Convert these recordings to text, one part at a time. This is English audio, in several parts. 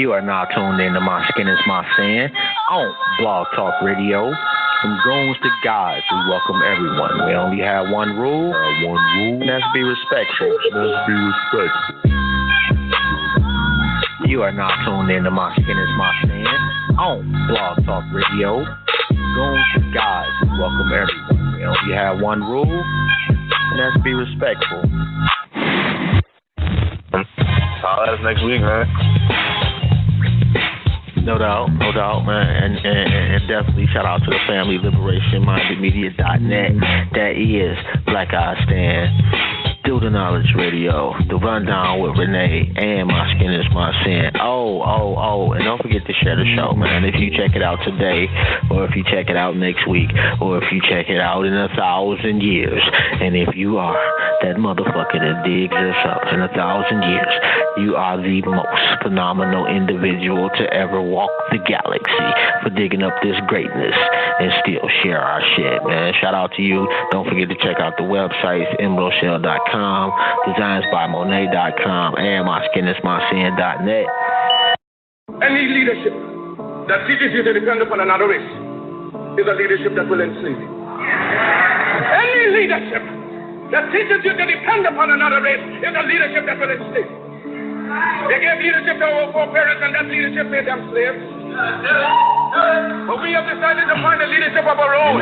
You are now tuned in to My Skin is My Sin on Blog Talk Radio. From goons to gods, we welcome everyone. We only have one rule, and that's be respectful. You are now tuned in to My Skin is My Sin on Blog Talk Radio. Goons to gods, we welcome everyone. We only have one rule, and that's be respectful. Holla at us next week, man. No doubt, man, and definitely shout out to the family, liberationmindedmedia.net. That is Black Eye Stand, Do the Knowledge Radio, The Rundown with Renee, and My Skin is My Sin. And don't forget to share the show, man. If you check it out today, or if you check it out next week, or if you check it out in 1,000 years, and if you are that motherfucker that digs this up in 1,000 years, you are the most phenomenal individual to ever walk the galaxy for digging up this greatness and still share our shit, man. Shout out to you. Don't forget to check out the websites, emeraldshell.com, designsbymonet.com, and myskinismysin.net. Any leadership that teaches you to depend upon another race is a leadership that will enslave you. Any leadership that teaches you to depend upon another race is a leadership that will enslave you. They gave leadership to our foreparents, and that leadership made them slaves. But we have decided to find a leadership of our own.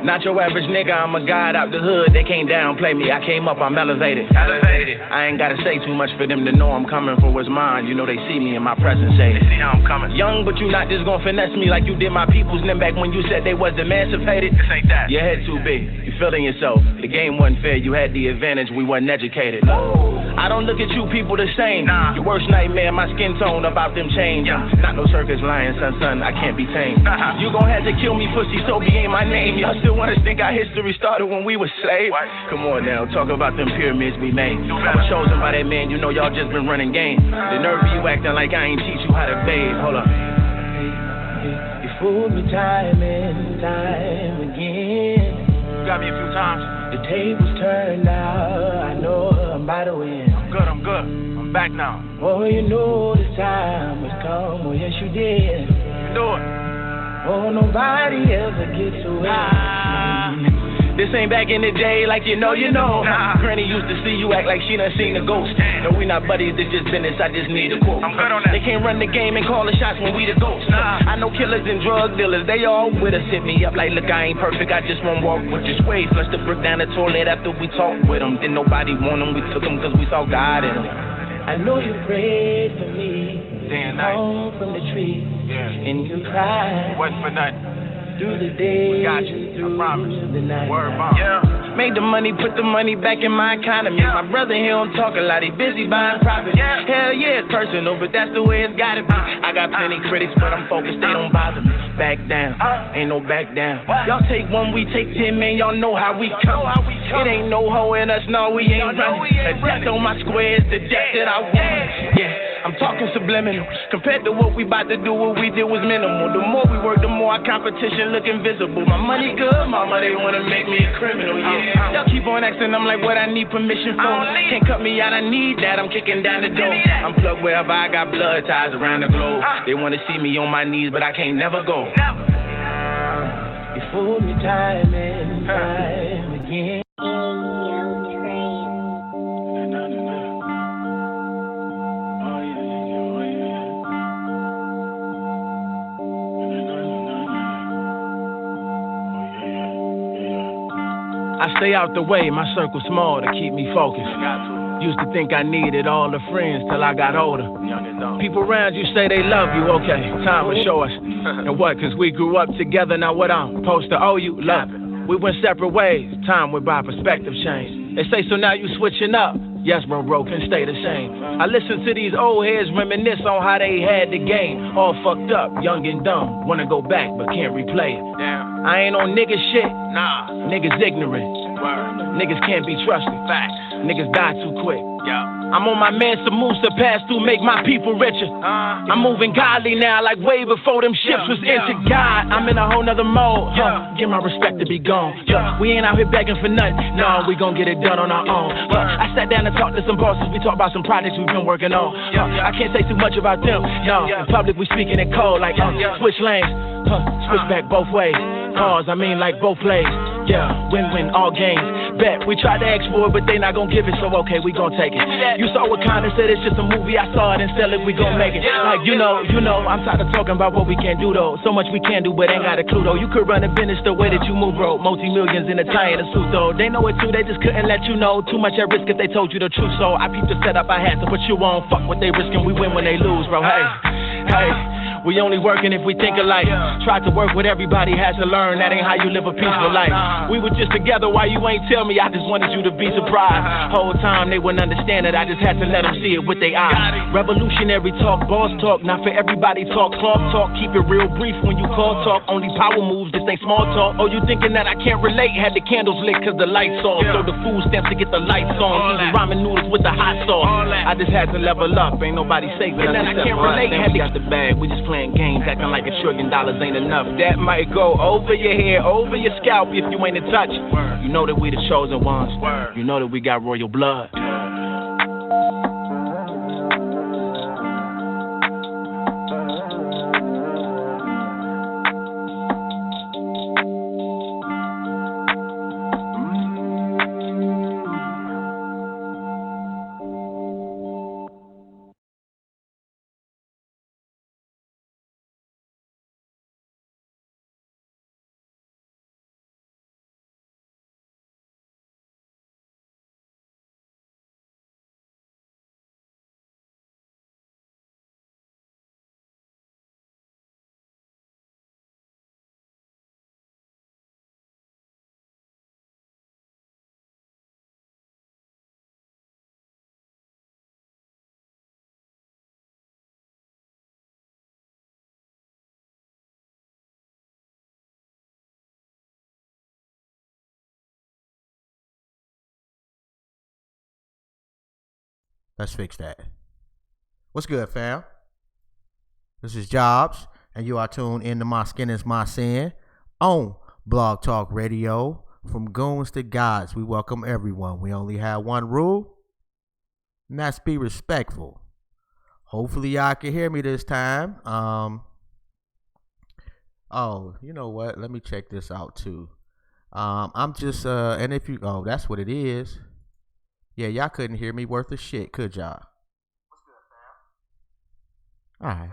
Not your average nigga, I'm a god out the hood. They can't downplay me, I came up, I'm elevated. I ain't gotta say too much for them to know I'm coming for what's mine. You know they see me in my presence, say they see how I'm coming. Young, but you not just gonna finesse me like you did my peoples. And then back when you said they was emancipated. This ain't that. Your head too big, you feeling yourself. The game wasn't fair, you had the advantage, we wasn't educated. I don't look at you people the same. Your worst nightmare, my skin tone about them change. Not no circus lion, son, I can't be tamed. You gon' have to kill me, pussy, so be ain't my name. Y'all still wanna think our history started when we were slaves? Come on now, talk about them pyramids we made. I was chosen by that man, you know y'all just been running game. The nerve of you acting like I ain't teach you how to bathe. Hold up. You fooled me time and time again. You got me a few times. The tables turned out, I know I'm about to win. I'm good, I'm back now. Oh, you know the time has come, oh yes you did. You know it. Oh, nobody ever gets away. This ain't back in the day like you know. Granny used to see you act like she done seen a ghost. No, we not buddies, it's just business, I just need a quote. I'm good on that. They can't run the game and call the shots when we the ghosts. I know killers and drug dealers, they all with us. Hit me up like, look, I ain't perfect, I just won't walk with your sway. Flush the brick down the toilet after we talked with them. Didn't nobody want them, we took them cause we saw God in them. I know you prayed for me, day and night, home from the tree, and you cried. Wasn't for nothing. Through the day, we got you, I promise. The night. Word bomb. Yeah. Made the money, put the money back in my economy. My brother, he don't talk a lot, he busy buying property. Hell yeah, it's personal, but that's the way it's gotta be. I got plenty critics, but I'm focused, they don't bother me. Back down, ain't no back down. Y'all take one, we take 10, man, y'all know how we come. It ain't no hoe in us, no, we ain't running. A death on my square is the death that I want. Yeah. I'm talking subliminal. Compared to what we about to do, what we did was minimal. The more we work, the more our competition look invisible. My money good, mama, they wanna make me a criminal, yeah. Y'all keep on asking, I'm like, what I need permission for? Can't cut me out, I need that, I'm kicking down the door. I'm plugged wherever I got blood ties around the globe. They wanna see me on my knees, but I can't never go. You fooled me time and time again. I stay out the way, my circle small to keep me focused. Used to think I needed all the friends till I got older. People around you say they love you, okay, time will show us. And what, cause we grew up together, now what I'm supposed to owe you? Love it. We went separate ways, time went by, perspective changed. They say, so now you switching up. Yes, bro, can stay the same. I listen to these old heads reminisce on how they had the game. All fucked up, young and dumb. Wanna go back, but can't replay it. I ain't on nigga shit. Nah, niggas ignorant. Niggas can't be trusted. Facts. Niggas die too quick. I'm on my man Samoose to pass through, make my people richer. I'm moving godly now, like way before them ships was into God. I'm in a whole nother mode. Give my respect to be gone. We ain't out here begging for nothing. No, we gon' get it done on our own. I sat down and talked to some bosses. We talked about some projects we've been working on. I can't say too much about them. No, in public we speaking in code like switch lanes. Switch back both ways. Pause, I mean like both plays. Yeah, win-win, all games. Bet, we tried to ask for it, but they not gonna give it, so okay, we gon' take it. You saw what Conner said, it's just a movie, I saw it and sell it, we gon' make it. Like, you know, I'm tired of talking about what we can't do, though. So much we can do, but ain't got a clue, though. You could run a business the way that you move, bro. Multi-millions in a tie and a suit, though. They know it too, they just couldn't let you know. Too much at risk if they told you the truth, so I peeped the setup I had to put you on. Fuck what they risking, we win when they lose, bro. Hey. We only working if we think alike. Tried to work with everybody, had to learn that ain't how you live a peaceful life. We were just together, why you ain't tell me? I just wanted you to be surprised. Whole time they wouldn't understand it, I just had to let them see it with their eyes. Revolutionary talk, boss talk, not for everybody talk. Club talk, keep it real brief when you call talk. Only power moves, this ain't small talk. Oh, you thinking that I can't relate? Had the candles lit cause the lights off. Throw the food stamps to get the lights on. Eating ramen noodles with the hot sauce. I just had to level up, ain't nobody safe. And then I can't relate. Had to got the bag, we just playing games, acting like $1 trillion ain't enough. That might go over your head, over your scalp if you ain't in touch. You know that we the chosen ones. You know that we got royal blood. Let's fix that. What's good, fam? This is Jobs, and you are tuned into My Skin is My Sin on Blog Talk Radio. From goons to gods, we welcome everyone. We only have one rule, and that's be respectful. Hopefully y'all can hear me this time. Oh, you know what? Let me check this out too. I'm just and if you that's what it is. Yeah, y'all couldn't hear me worth of shit, could y'all? What's good, fam? All right.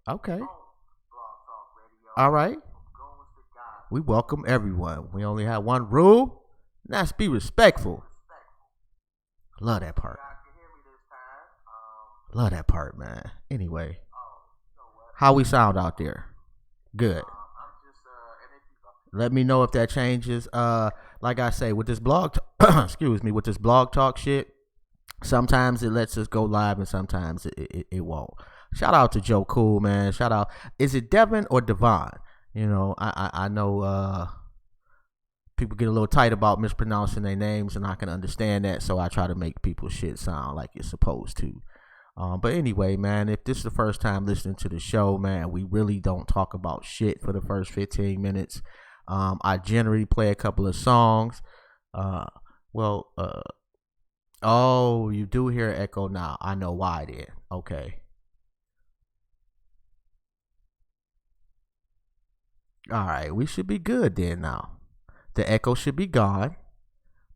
Okay. All right. We welcome everyone. We only have one rule, and that's be respectful. Love that part. Love that part, man. Anyway, how we sound out there? Good. Let me know if that changes. Like I say, with this blog, with this blog talk shit, sometimes it lets us go live and sometimes it won't. Shout out to Joe Cool, man. Shout out. Is it Devin or Devon? You know, I know people get a little tight about mispronouncing their names, and I can understand that. So I try to make people's shit sound like it's supposed to. But anyway, man, if this is the first time listening to the show, man, we really don't talk about shit for the first 15 minutes. I generally play a couple of songs. Oh, you do hear an echo now. I know why then. Okay. All right, we should be good then now. The echo should be gone.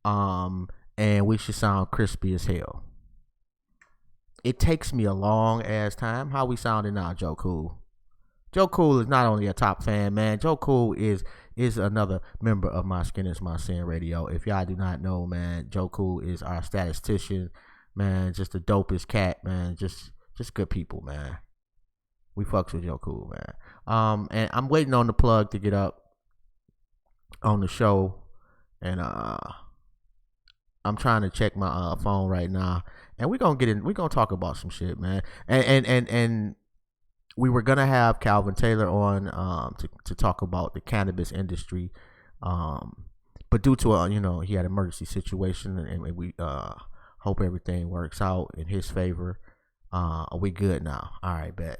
And we should sound crispy as hell. It takes me a long ass time. How we sounding now, Joe Cool? Joe Cool is not only a top fan, man. Joe Cool is another member of My Skin is My Sin Radio. If y'all do not know, man, Joe Cool is our statistician, man. Just the dopest cat, man. Just good people, man. We fucks with Joe Cool, man. And I'm waiting on the plug to get up on the show, and I'm trying to check my phone right now, and we're gonna talk about some shit, man. And we were gonna have Calvin Taylor on to talk about the cannabis industry, but due to he had an emergency situation, and we hope everything works out in his favor. We good now. All right, bet.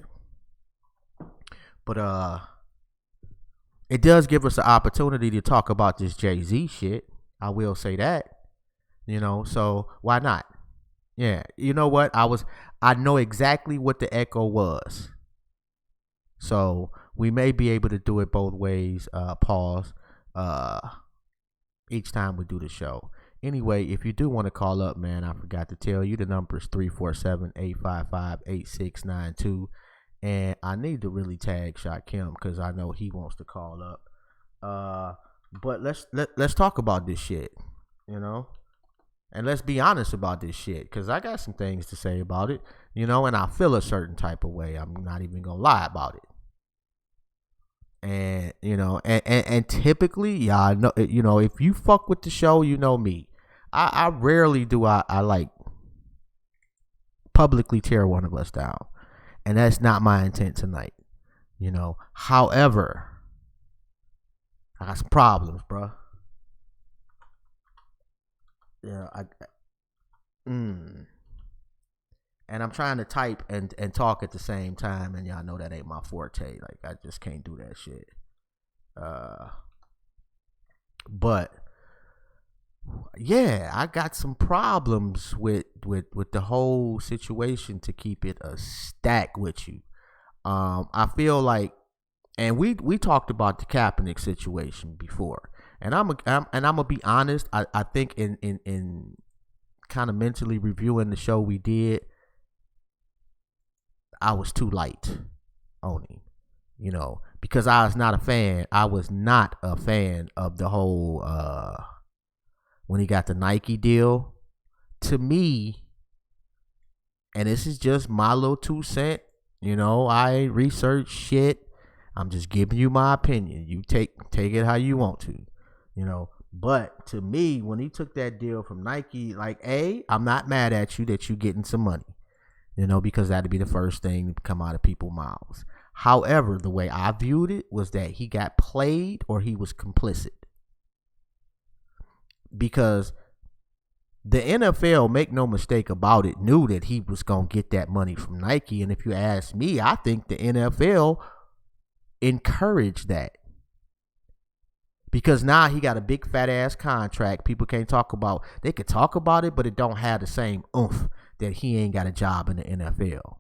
But it does give us an opportunity to talk about this Jay-Z shit. I will say that. So why not? Yeah, you know what? I know exactly what the echo was. So we may be able to do it both ways. Pause. Each time we do the show. Anyway, if you do want to call up, man, I forgot to tell you the number is 347-855-8692. And I need to really tag Shakim because I know he wants to call up. But let's talk about this shit, and let's be honest about this shit because I got some things to say about it, and I feel a certain type of way. I'm not even gonna lie about it. And and typically, y'all know, if you fuck with the show, you know me. I rarely do I like publicly tear one of us down. And that's not my intent tonight. However, I got some problems, bro. Yeah, and I'm trying to type and talk at the same time, and y'all know that ain't my forte. Like, I just can't do that shit. But yeah, I got some problems with the whole situation, to keep it a stack with you. I feel like, and we talked about the Kaepernick situation before, and I'm gonna be honest. I think in kind of mentally reviewing the show we did, I was too light on him, because I was not a fan. I was not a fan of the whole when he got the Nike deal. To me, and this is just my little 2 cents, I ain't researched shit. I'm just giving you my opinion. You take it how you want to, But to me, when he took that deal from Nike, like, I'm not mad at you that you getting some money, because that'd be the first thing to come out of people's mouths. However, the way I viewed it was that he got played or he was complicit. Because the NFL, make no mistake about it, knew that he was going to get that money from Nike. And if you ask me, I think the NFL encouraged that. Because now he got a big fat ass contract. People can't talk about, they could talk about it, but it don't have the same oomph that he ain't got a job in the NFL.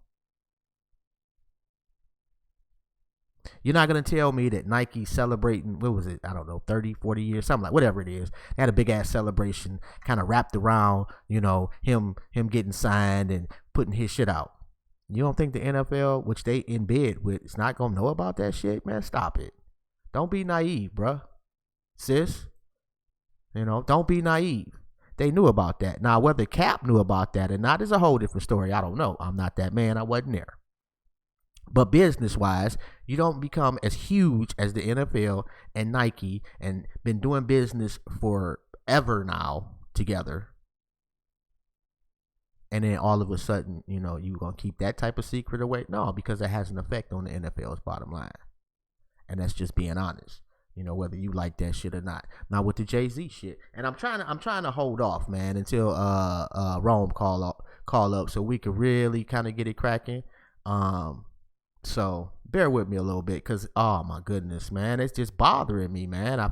You're not going to tell me that Nike celebrating, what was it? I don't know, 30, 40 years, something like, whatever it is. They had a big ass celebration kind of wrapped around, him getting signed and putting his shit out. You don't think the NFL, which they in bed with, is not going to know about that shit? Man, stop it. Don't be naive, bruh. Sis. Don't be naive. They knew about that. Now, whether Cap knew about that or not is a whole different story. I don't know. I'm not that man. I wasn't there. But business-wise, you don't become as huge as the NFL and Nike and been doing business forever now together. And then all of a sudden, you're going to keep that type of secret away? No, because it has an effect on the NFL's bottom line. And that's just being honest, whether you like that shit or not. Now, with the Jay-Z shit, and I'm trying to hold off, man, until Rome call up so we can really kind of get it cracking. So bear with me a little bit, because, oh my goodness, man, it's just bothering me, man. I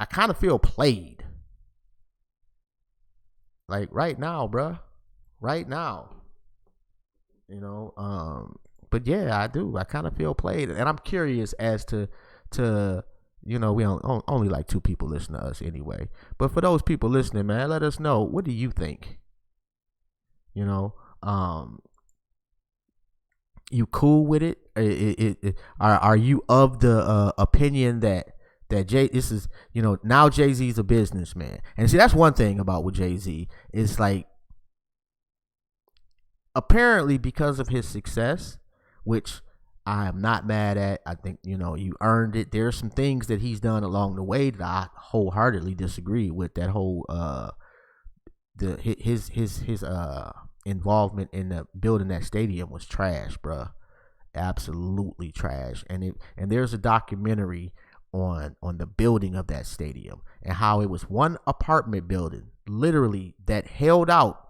kind of feel played. Like right now, bruh. Right now. But yeah, I do. I kind of feel played. And I'm curious as to we only like 2 people listen to us anyway. But for those people listening, man, let us know. What do you think? You cool with it? Are you of the opinion that this is, now Jay-Z's a businessman? And see, that's one thing about with Jay-Z is, like, apparently because of his success, which I am not mad at. I think, you earned it. There are some things that he's done along the way that I wholeheartedly disagree with. That whole his involvement in building that stadium was trash, bruh. Absolutely trash. And there's a documentary on the building of that stadium and how it was one apartment building literally that held out.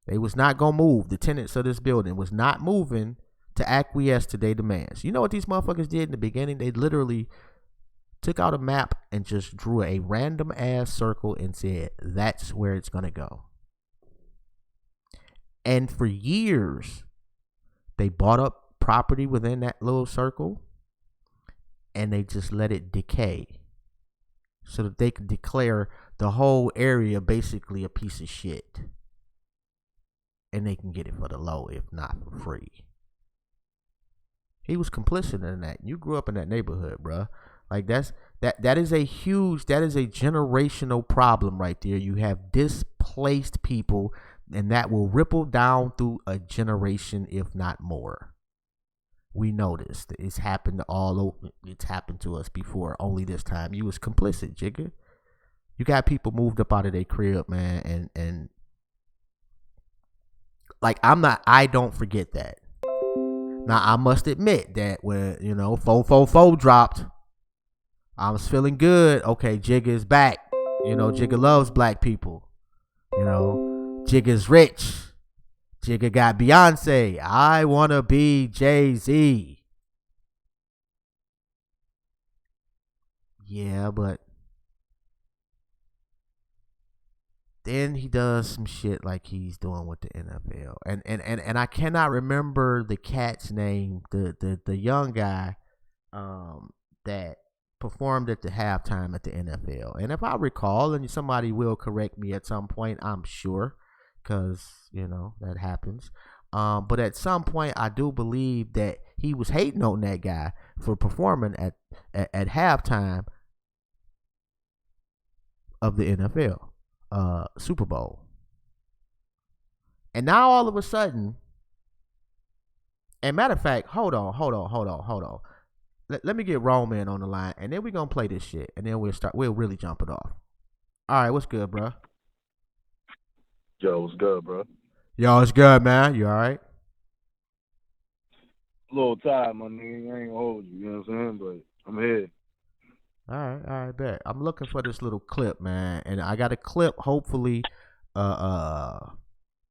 They was not gonna move. The tenants of this building was not moving to acquiesce to their demands. You know what these motherfuckers did in the beginning? They literally took out a map and just drew a random ass circle and said, that's where it's gonna go. And for years, they bought up property within that little circle and they just let it decay so that they could declare the whole area basically a piece of shit. And they can get it for the low, if not for free. He was complicit in that. You grew up in that neighborhood, bruh. Like that is a generational problem right there. You have displaced people, and that will ripple down through a generation, if not more. We noticed it's happened all over. It's happened to us before. Only this time you was complicit, Jigga. You got people moved up out of their crib, man, and like I don't forget that. Now I must admit that when 444 dropped, I was feeling good. Okay, Jigga is back. Jigga loves black people. Jigga's rich. Jigga got Beyonce. I wanna be Jay-Z. Yeah, but then he does some shit like he's doing with the NFL. And I cannot remember the cat's name, the young guy that performed at the halftime at the NFL. And if I recall, and somebody will correct me at some point, I'm sure, because, that happens. But at some point, I do believe that he was hating on that guy for performing at halftime of the NFL Super Bowl. And now all of a sudden, and matter of fact, hold on. Let me get Roman on the line, and then we're going to play this shit, and then we'll really jump it off. All right, what's good, bro? Yo, what's good, bro? Yo, it's good, man. You all right? A little tired, my nigga. I ain't gonna hold you, you know what I'm saying? But I'm here. All right, bet. I'm looking for this little clip, man, and I got a clip, hopefully.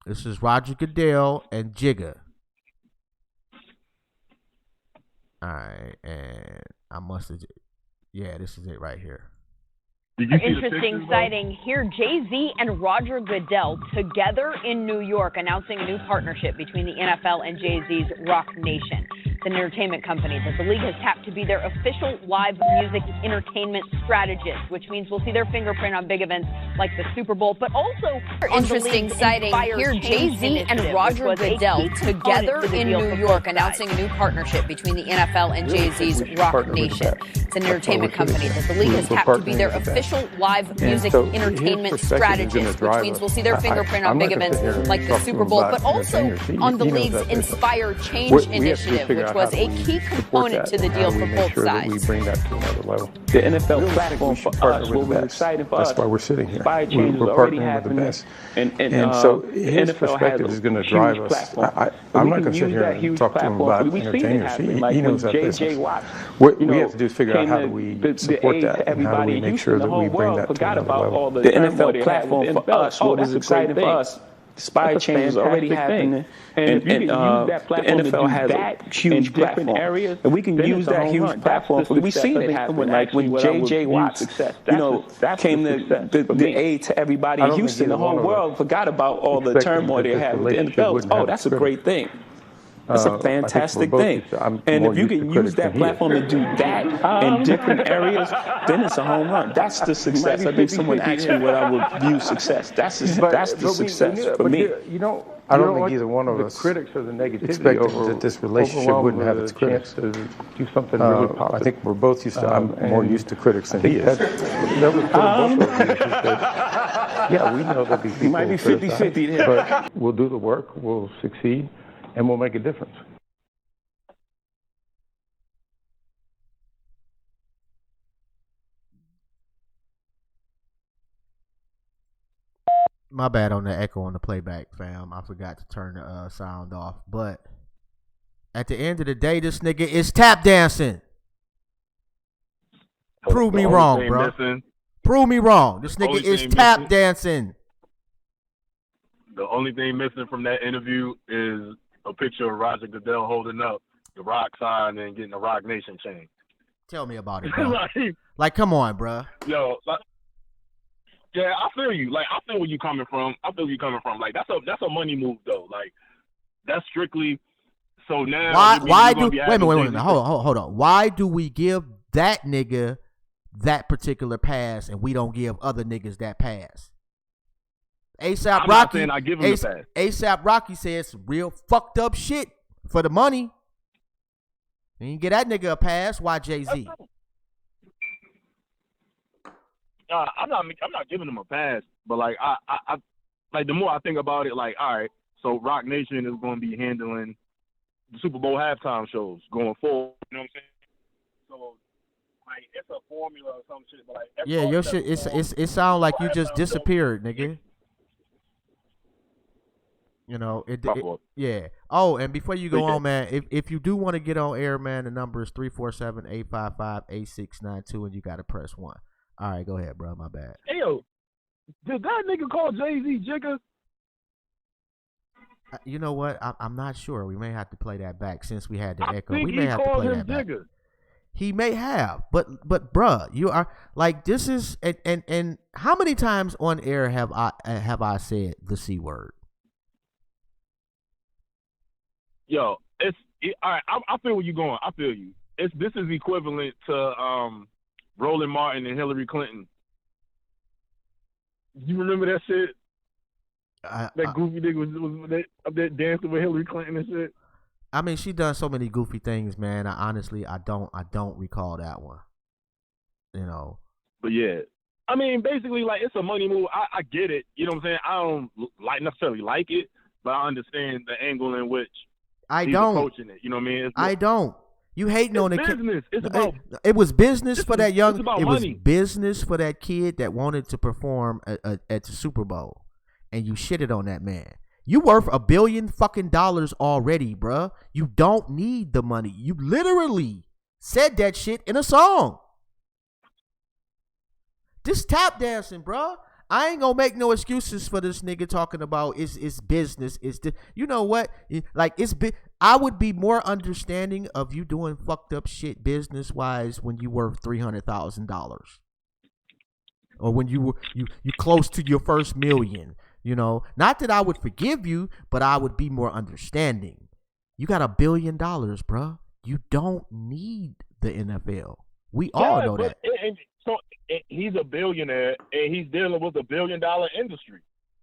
This is Roger Goodell and Jigga. All right, and I must have, yeah, this is it right here. Interesting sighting here. Jay-Z and Roger Goodell together in New York announcing a new partnership between the NFL and Jay-Z's Rock Nation. It's an entertainment company that the league has tapped to be their official live music entertainment strategist, which means we'll see their fingerprint on big events like the Super Bowl, but also interesting sighting here. Jay-Z and Roger Goodell together in New York announcing a new partnership between the NFL and Jay-Z's Rock Nation. It's an entertainment company that the league has tapped to be their official live music entertainment strategist, which means we'll see their fingerprint on big events like the Super Bowl, but also on the league's Inspire Change initiative, which was a key component to the deal for both sides. We bring that to another level. The NFL platform for us, what was exciting for us. That's why we're sitting here. Inspire Change We're partnering with the best. And so his perspective is going to drive us. I'm not going to sit here and talk to him about entertainers. He knows that business. What we have to do is figure out how do we support that and how do we make sure that we bring that to another level. The NFL platform for us, what was exciting for us, Inspire Change is already happening, and the NFL has a huge platform, and we can use that huge platform. We've seen it happen, like when J.J. Watts, came the aid to everybody in Houston. The whole world forgot about all the turmoil they had with the NFL. Oh, that's a great thing. That's a fantastic thing. And if you can use that platform to do that in different areas, then it's a home run. That's the success. I think someone asked me what I would view success. That's the success for me. I don't think either one of us critics of the negativity expected that this relationship wouldn't have its critics. To do something really positive. I think we're both used to. I'm more used to critics than he is. That was yeah, we know that these people might be 50-50 here, but we'll do the work, we'll succeed, and we'll make a difference. My bad on the echo on the playback, fam. I forgot to turn the sound off. But at the end of the day, this nigga is tap dancing. Prove me wrong, bro. Prove me wrong. This nigga is tap dancing. The only thing missing from that interview is a picture of Roger Goodell holding up the Rock sign and getting the Rock Nation chain. Tell me about it, bro. like, come on, bro. Yo, yeah, I feel you. Like, I feel where you coming from. Like, that's a money move though. Like, that's strictly. So now, why do wait a minute? Hold on. Why do we give that nigga that particular pass and we don't give other niggas that pass? ASAP Rocky. I give him the pass. ASAP Rocky says real fucked up shit for the money. And you get that nigga a pass. Why Jay-Z? I'm not giving him a pass, but like I like the more I think about it, like, all right, so Rock Nation is going to be handling the Super Bowl halftime shows going forward. You know what I'm saying? So like it's a formula or some shit, but like your shit it sounds like you just disappeared, nigga. You know, yeah. Oh, and before you go on, man, if you do want to get on air, man, the number is 347-855-8692, and you got to press 1. All right, go ahead, bro. My bad. Hey, yo, did that nigga call Jay-Z Jigga? You know what? I'm not sure. We may have to play that back since we had the echo. We may have to play that back. Jigga. He may have, but bruh, you are like this is and how many times on air have I said the C word? Yo, all right. I feel where you're going. I feel you. This is equivalent to Roland Martin and Hillary Clinton. You remember that shit? That goofy nigga was up there dancing with Hillary Clinton and shit. I mean, she done so many goofy things, man. I don't recall that one. You know. But yeah, I mean, basically, like it's a money move. I get it. You know what I'm saying? I don't necessarily like it, but I understand the angle in which he's approaching it. You know what I mean? I don't. You hating on the business. It's about. It was business for that young. It was business for that kid that wanted to perform at the Super Bowl, and you shitted on that man. You worth $1 billion fucking already, bruh. You don't need the money. You literally said that shit in a song. This tap dancing, bruh. I ain't gonna make no excuses for this nigga talking about it's business. You know what? Like I would be more understanding of you doing fucked up shit business wise when you worth $300,000, or when you close to your first $1 million. You know, not that I would forgive you, but I would be more understanding. You got $1 billion, bruh. You don't need the NFL. We all know that. So he's a billionaire, and he's dealing with $1 billion industry.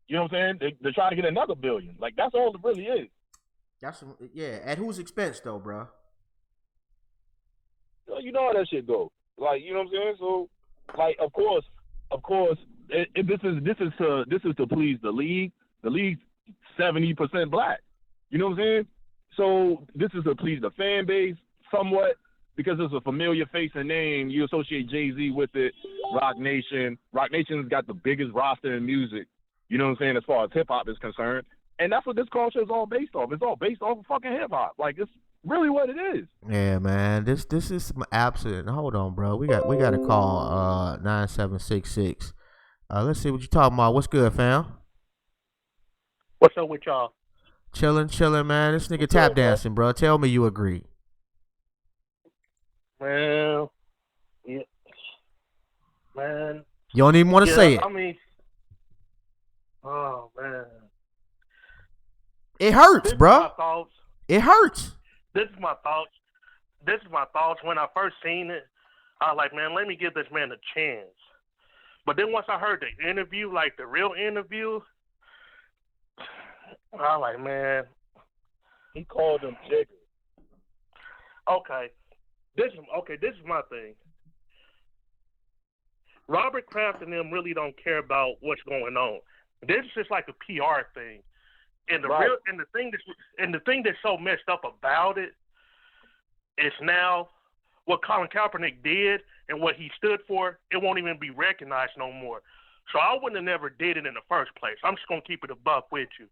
You know what I'm saying? They're trying to get another $1 billion. Like, that's all it really is. At whose expense, though, bro? You know how that shit goes. Like, you know what I'm saying? So, like, of course, this is to please the league. The league's 70% black. You know what I'm saying? So this is to please the fan base somewhat. Because it's a familiar face and name, you associate Jay-Z with it, Rock Nation. Rock Nation's got the biggest roster in music, you know what I'm saying, as far as hip-hop is concerned. And that's what this culture is all based off. It's all based off of fucking hip-hop. Like, it's really what it is. Yeah, man. This is some absolute. Hold on, bro. We got to call 9766. Let's see what you talking about. What's good, fam? What's up with y'all? Chilling, man. This nigga tap dancing, bro. Tell me you agree. Well, yeah, man. You don't even want to say it. I mean, oh man, it hurts, bro. It hurts. This is my thoughts. When I first seen it, I was like, man, let me give this man a chance. But then once I heard the interview, like the real interview, I was like, man, he called him Jigger. Okay. This is my thing. Robert Kraft and them really don't care about what's going on. This is just like a PR thing. And the thing that's so messed up about it is now what Colin Kaepernick did and what he stood for, it won't even be recognized no more. So I wouldn't have never did it in the first place. I'm just gonna keep it a buck with you.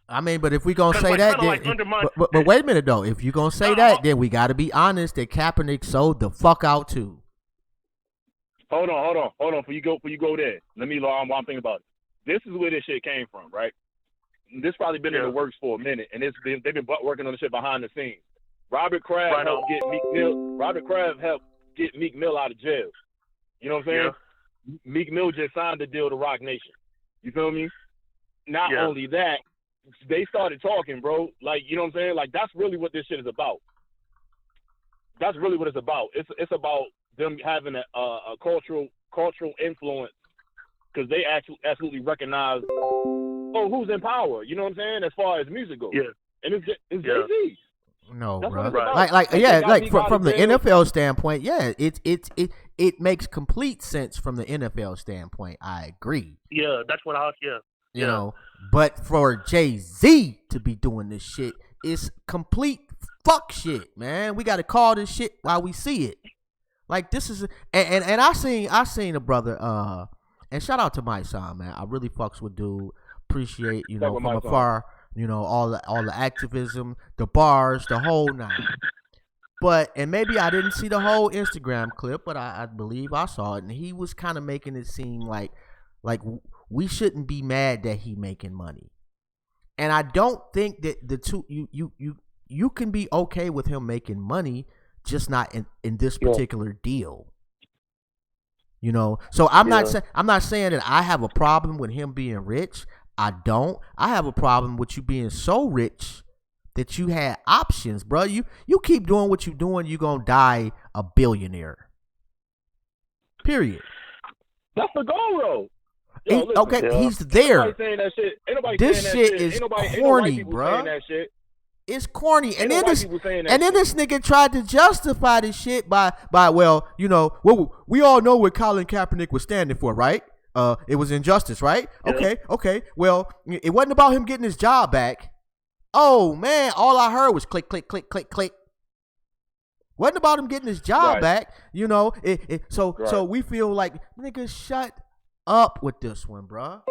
I mean, but if we gonna say that, then, but wait a minute though. If you gonna say that, then we gotta be honest that Kaepernick sold the fuck out too. Hold on. Before you go there, let me while I'm thinking about it. This is where this shit came from, right? This probably been in the works for a minute, and they've been working on the shit behind the scenes. Robert Kraft helped get Meek Mill out of jail. You know what I'm saying? Yeah. Meek Mill just signed the deal to Rock Nation. You feel me? Not only that, they started talking, bro. Like, you know what I'm saying? Like, that's really what this shit is about. That's really what it's about. It's about them having a cultural influence because they absolutely recognize, who's in power. You know what I'm saying? As far as music goes. Yeah. And it's Jay-Z. No, bro. Like from the NFL standpoint, it makes complete sense from the NFL standpoint. I agree. Yeah, that's what You know, but for Jay-Z to be doing this shit, it's complete fuck shit, man. We got to call this shit while we see it. Like, this is and I seen a brother and shout out to my son, man. I really fucks with dude. Appreciate, from afar, all the activism, the bars, the whole nine. But and maybe I didn't see the whole Instagram clip, but I believe I saw it, and he was kind of making it seem like we shouldn't be mad that he making money. And I don't think that the two you can be okay with him making money, just not in this particular deal. So I'm not saying that I have a problem with him being rich. I don't. I have a problem with you being so rich that you had options, bro. You keep doing what you're doing, you're gonna die a billionaire. Period. That's the goal, though. He's there. This shit is corny, bro. It's corny, and then this nigga tried to justify this shit by we all know what Colin Kaepernick was standing for, right? It was injustice, right? Yeah. Okay. Well, it wasn't about him getting his job back. Oh man, all I heard was click, click, click, click, click. Wasn't about him getting his job back. So we feel like, nigga, shut up with this one, bruh.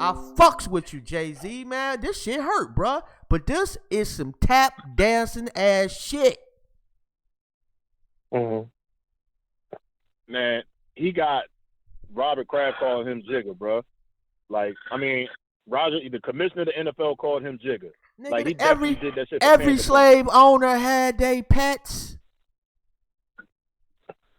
I fucks with you, Jay-Z, man. This shit hurt, bruh. But this is some tap dancing ass shit. Mm-hmm. Man, he got Robert Kraft calling him Jigger, bruh. Like, I mean, the commissioner of the NFL called him Jigger. Nigga, like, he definitely did that shit. Every slave owner had they pets.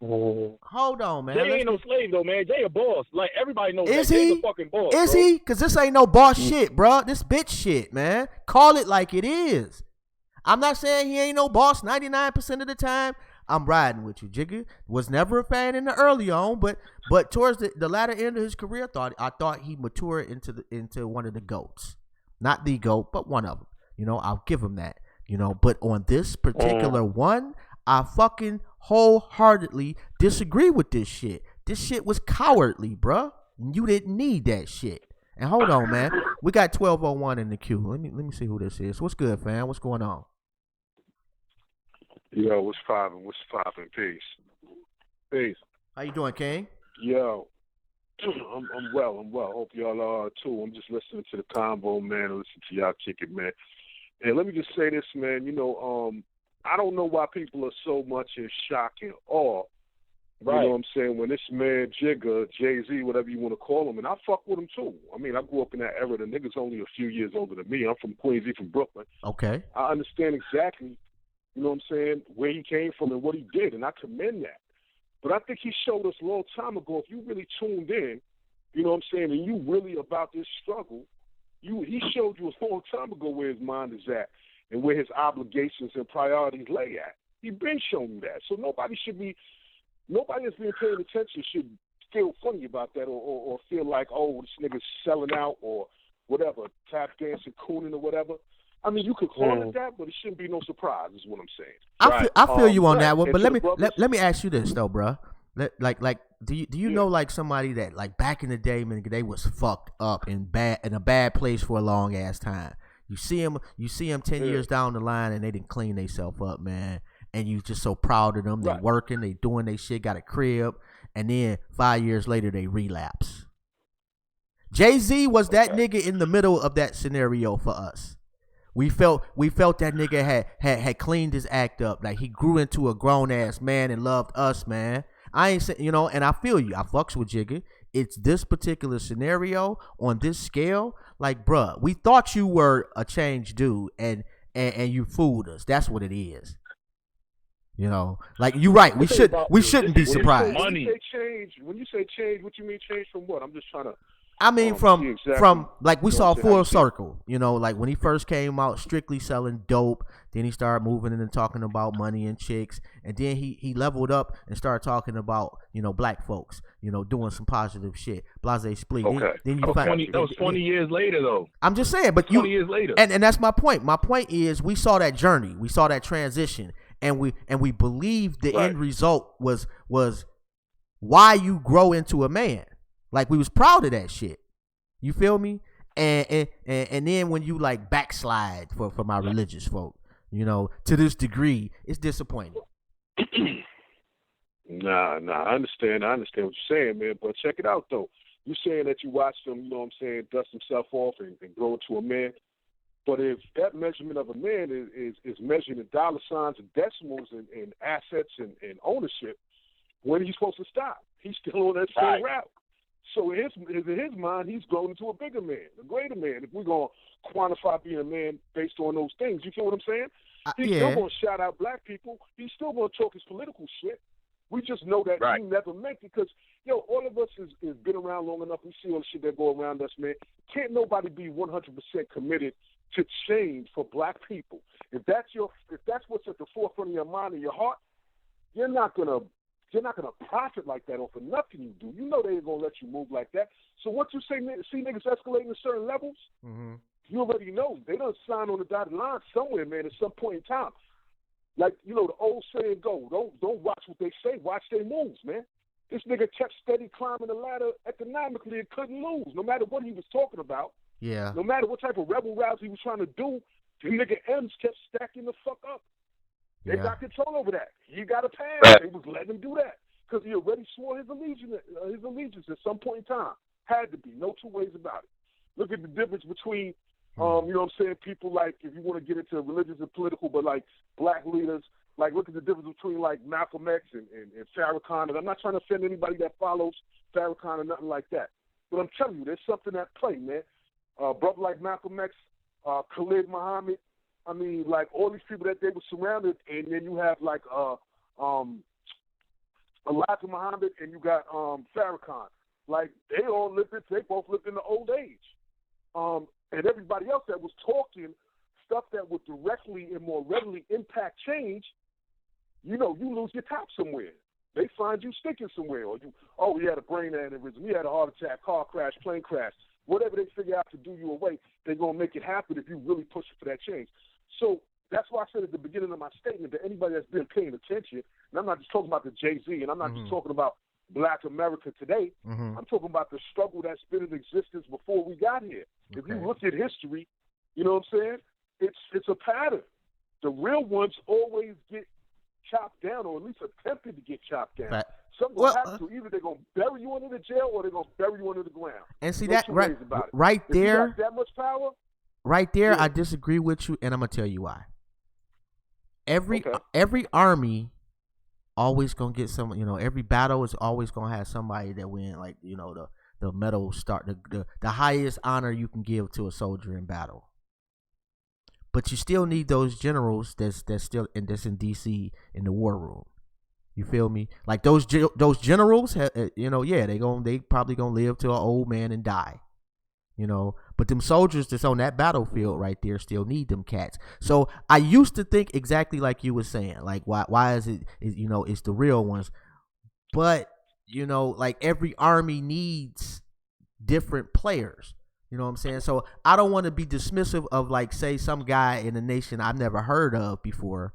Hold on, man. Jay ain't no slave though, man. Jay a boss. Like, everybody knows that. Jay's a fucking boss. Is he? Because this ain't no boss shit, bro. This bitch shit, man. Call it like it is. I'm not saying he ain't no boss 99% of the time. I'm riding with you, Jigga. Was never a fan in the early on, but towards the latter end of his career, I thought he matured into one of the GOATs. Not the GOAT, but one of them. I'll give him that. But on this particular one, I fucking wholeheartedly disagree with this shit. This shit was cowardly, bruh. You didn't need that shit. And hold on, man. We got 1201 in the queue. Let me see who this is. What's good, fam? What's going on? Yo, what's poppin'? Peace. Peace. How you doing, King? Yo, I'm well. Hope y'all are too. I'm just listening to the convo, man. And listening to y'all kick it, man. And let me just say this, man. I don't know why people are so much in shock and awe. Right. You know what I'm saying? When this man, Jigga, Jay-Z, whatever you want to call him, and I fuck with him too. I mean, I grew up in that era. The nigga's only a few years older than me. I'm from Queens, he's from Brooklyn. Okay. I understand exactly, you know what I'm saying, where he came from and what he did, and I commend that. But I think he showed us a long time ago, if you really tuned in, you know what I'm saying, and you really about this struggle, he showed you a long time ago where his mind is at and where his obligations and priorities lay at. He been showing you that. So nobody that's been paying attention should feel funny about that or feel like, oh, this nigga's selling out or whatever, tap dancing, cooning or whatever. I mean, you could call it that, but it shouldn't be no surprise, is what I'm saying. I feel you on that one, but let me ask you this though, bro. Do you know like somebody that like back in the day, man, they was fucked up in a bad place for a long ass time. You see them 10 years down the line and they didn't clean themselves up, man. And you just so proud of them. They working, they doing their shit, got a crib, and then 5 years later they relapse. Jay-Z was that nigga in the middle of that scenario for us. We felt that nigga had cleaned his act up. Like he grew into a grown ass man and loved us, man. I ain't saying, and I feel you. I fucks with Jigga. It's this particular scenario on this scale. Like, bruh, we thought you were a changed dude, and you fooled us. That's what it is. Like you're right. We shouldn't be surprised. When you say change, what you mean change from what? I'm just trying to. I mean, from like we saw full circle, like when he first came out, strictly selling dope. Then he started moving in and talking about money and chicks, and then he leveled up and started talking about black folks, doing some positive shit. Blase Split. Okay. Then you that was 20 years later though. I'm just saying, but 20 years later, and that's my point. My point is we saw that journey, we saw that transition, and we believed the end result was why you grow into a man. Like we was proud of that shit. You feel me? And then when you like backslide for my religious folk, to this degree, it's disappointing. Nah, I understand what you're saying, man. But check it out though. You're saying that you watched him, dust himself off and grow into a man. But if that measurement of a man is measured in dollar signs and decimals and assets and ownership, when are you supposed to stop? He's still on that same route. So in his mind, he's grown into a bigger man, a greater man. If we're going to quantify being a man based on those things, you feel what I'm saying? He's still going to shout out black people. He's still going to talk his political shit. We just know that he never meant it because, all of us has been around long enough. We see all the shit that go around us, man. Can't nobody be 100% committed to change for black people. If that's what's at the forefront of your mind and your heart, you're not gonna profit like that off of nothing you do. You know they ain't gonna let you move like that. So what you see niggas escalating to certain levels, you already know. They done sign on the dotted line somewhere, man, at some point in time. Like, the old saying go, don't watch what they say, watch their moves, man. This nigga kept steady climbing the ladder economically and couldn't lose, no matter what he was talking about. Yeah. No matter what type of rebel routes he was trying to do, the nigga M's kept stacking the fuck up. They got control over that. He got a pass. They was letting him do that because he already swore his allegiance at some point in time. Had to be. No two ways about it. Look at the difference between, people like, if you want to get into religious and political, but like black leaders, like look at the difference between like Malcolm X and Farrakhan. And I'm not trying to offend anybody that follows Farrakhan or nothing like that. But I'm telling you, there's something at play, man. Brother like Malcolm X, Khalid Muhammad, I mean, like all these people that they were surrounded, and then you have like Elijah Muhammad, and you got Farrakhan. Like they both lived in the old age, and everybody else that was talking stuff that would directly and more readily impact change, you lose your top somewhere. They find you sticking somewhere, or he had a brain aneurysm, he had a heart attack, car crash, plane crash. Whatever they figure out to do you away, they're going to make it happen if you really push for that change. So that's why I said at the beginning of my statement that anybody that's been paying attention, and I'm not just talking about the Jay-Z, and I'm not just talking about black America today, I'm talking about the struggle that's been in existence before we got here. Okay. If you look at history, you know what I'm saying? It's a pattern. The real ones always get chopped down, or at least attempted to get chopped down. Right. Some will have to. Either they're going to bury you under the jail or they're going to bury you under the ground. And see that right there. If you got that much power. Right there, I disagree with you, and I'm gonna tell you why. Every army always gonna get some. Every battle is always gonna have somebody that win. Like the medal start the highest honor you can give to a soldier in battle. But you still need those generals that's still that's in DC in the war room. You feel me? Like those generals, they probably gonna live till an old man and die. But them soldiers that's on that battlefield right there still need them cats. So I used to think exactly like you were saying, like why is it it's the real ones, but like every army needs different players. You know what I'm saying? So I don't want to be dismissive of like say some guy in a nation I've never heard of before,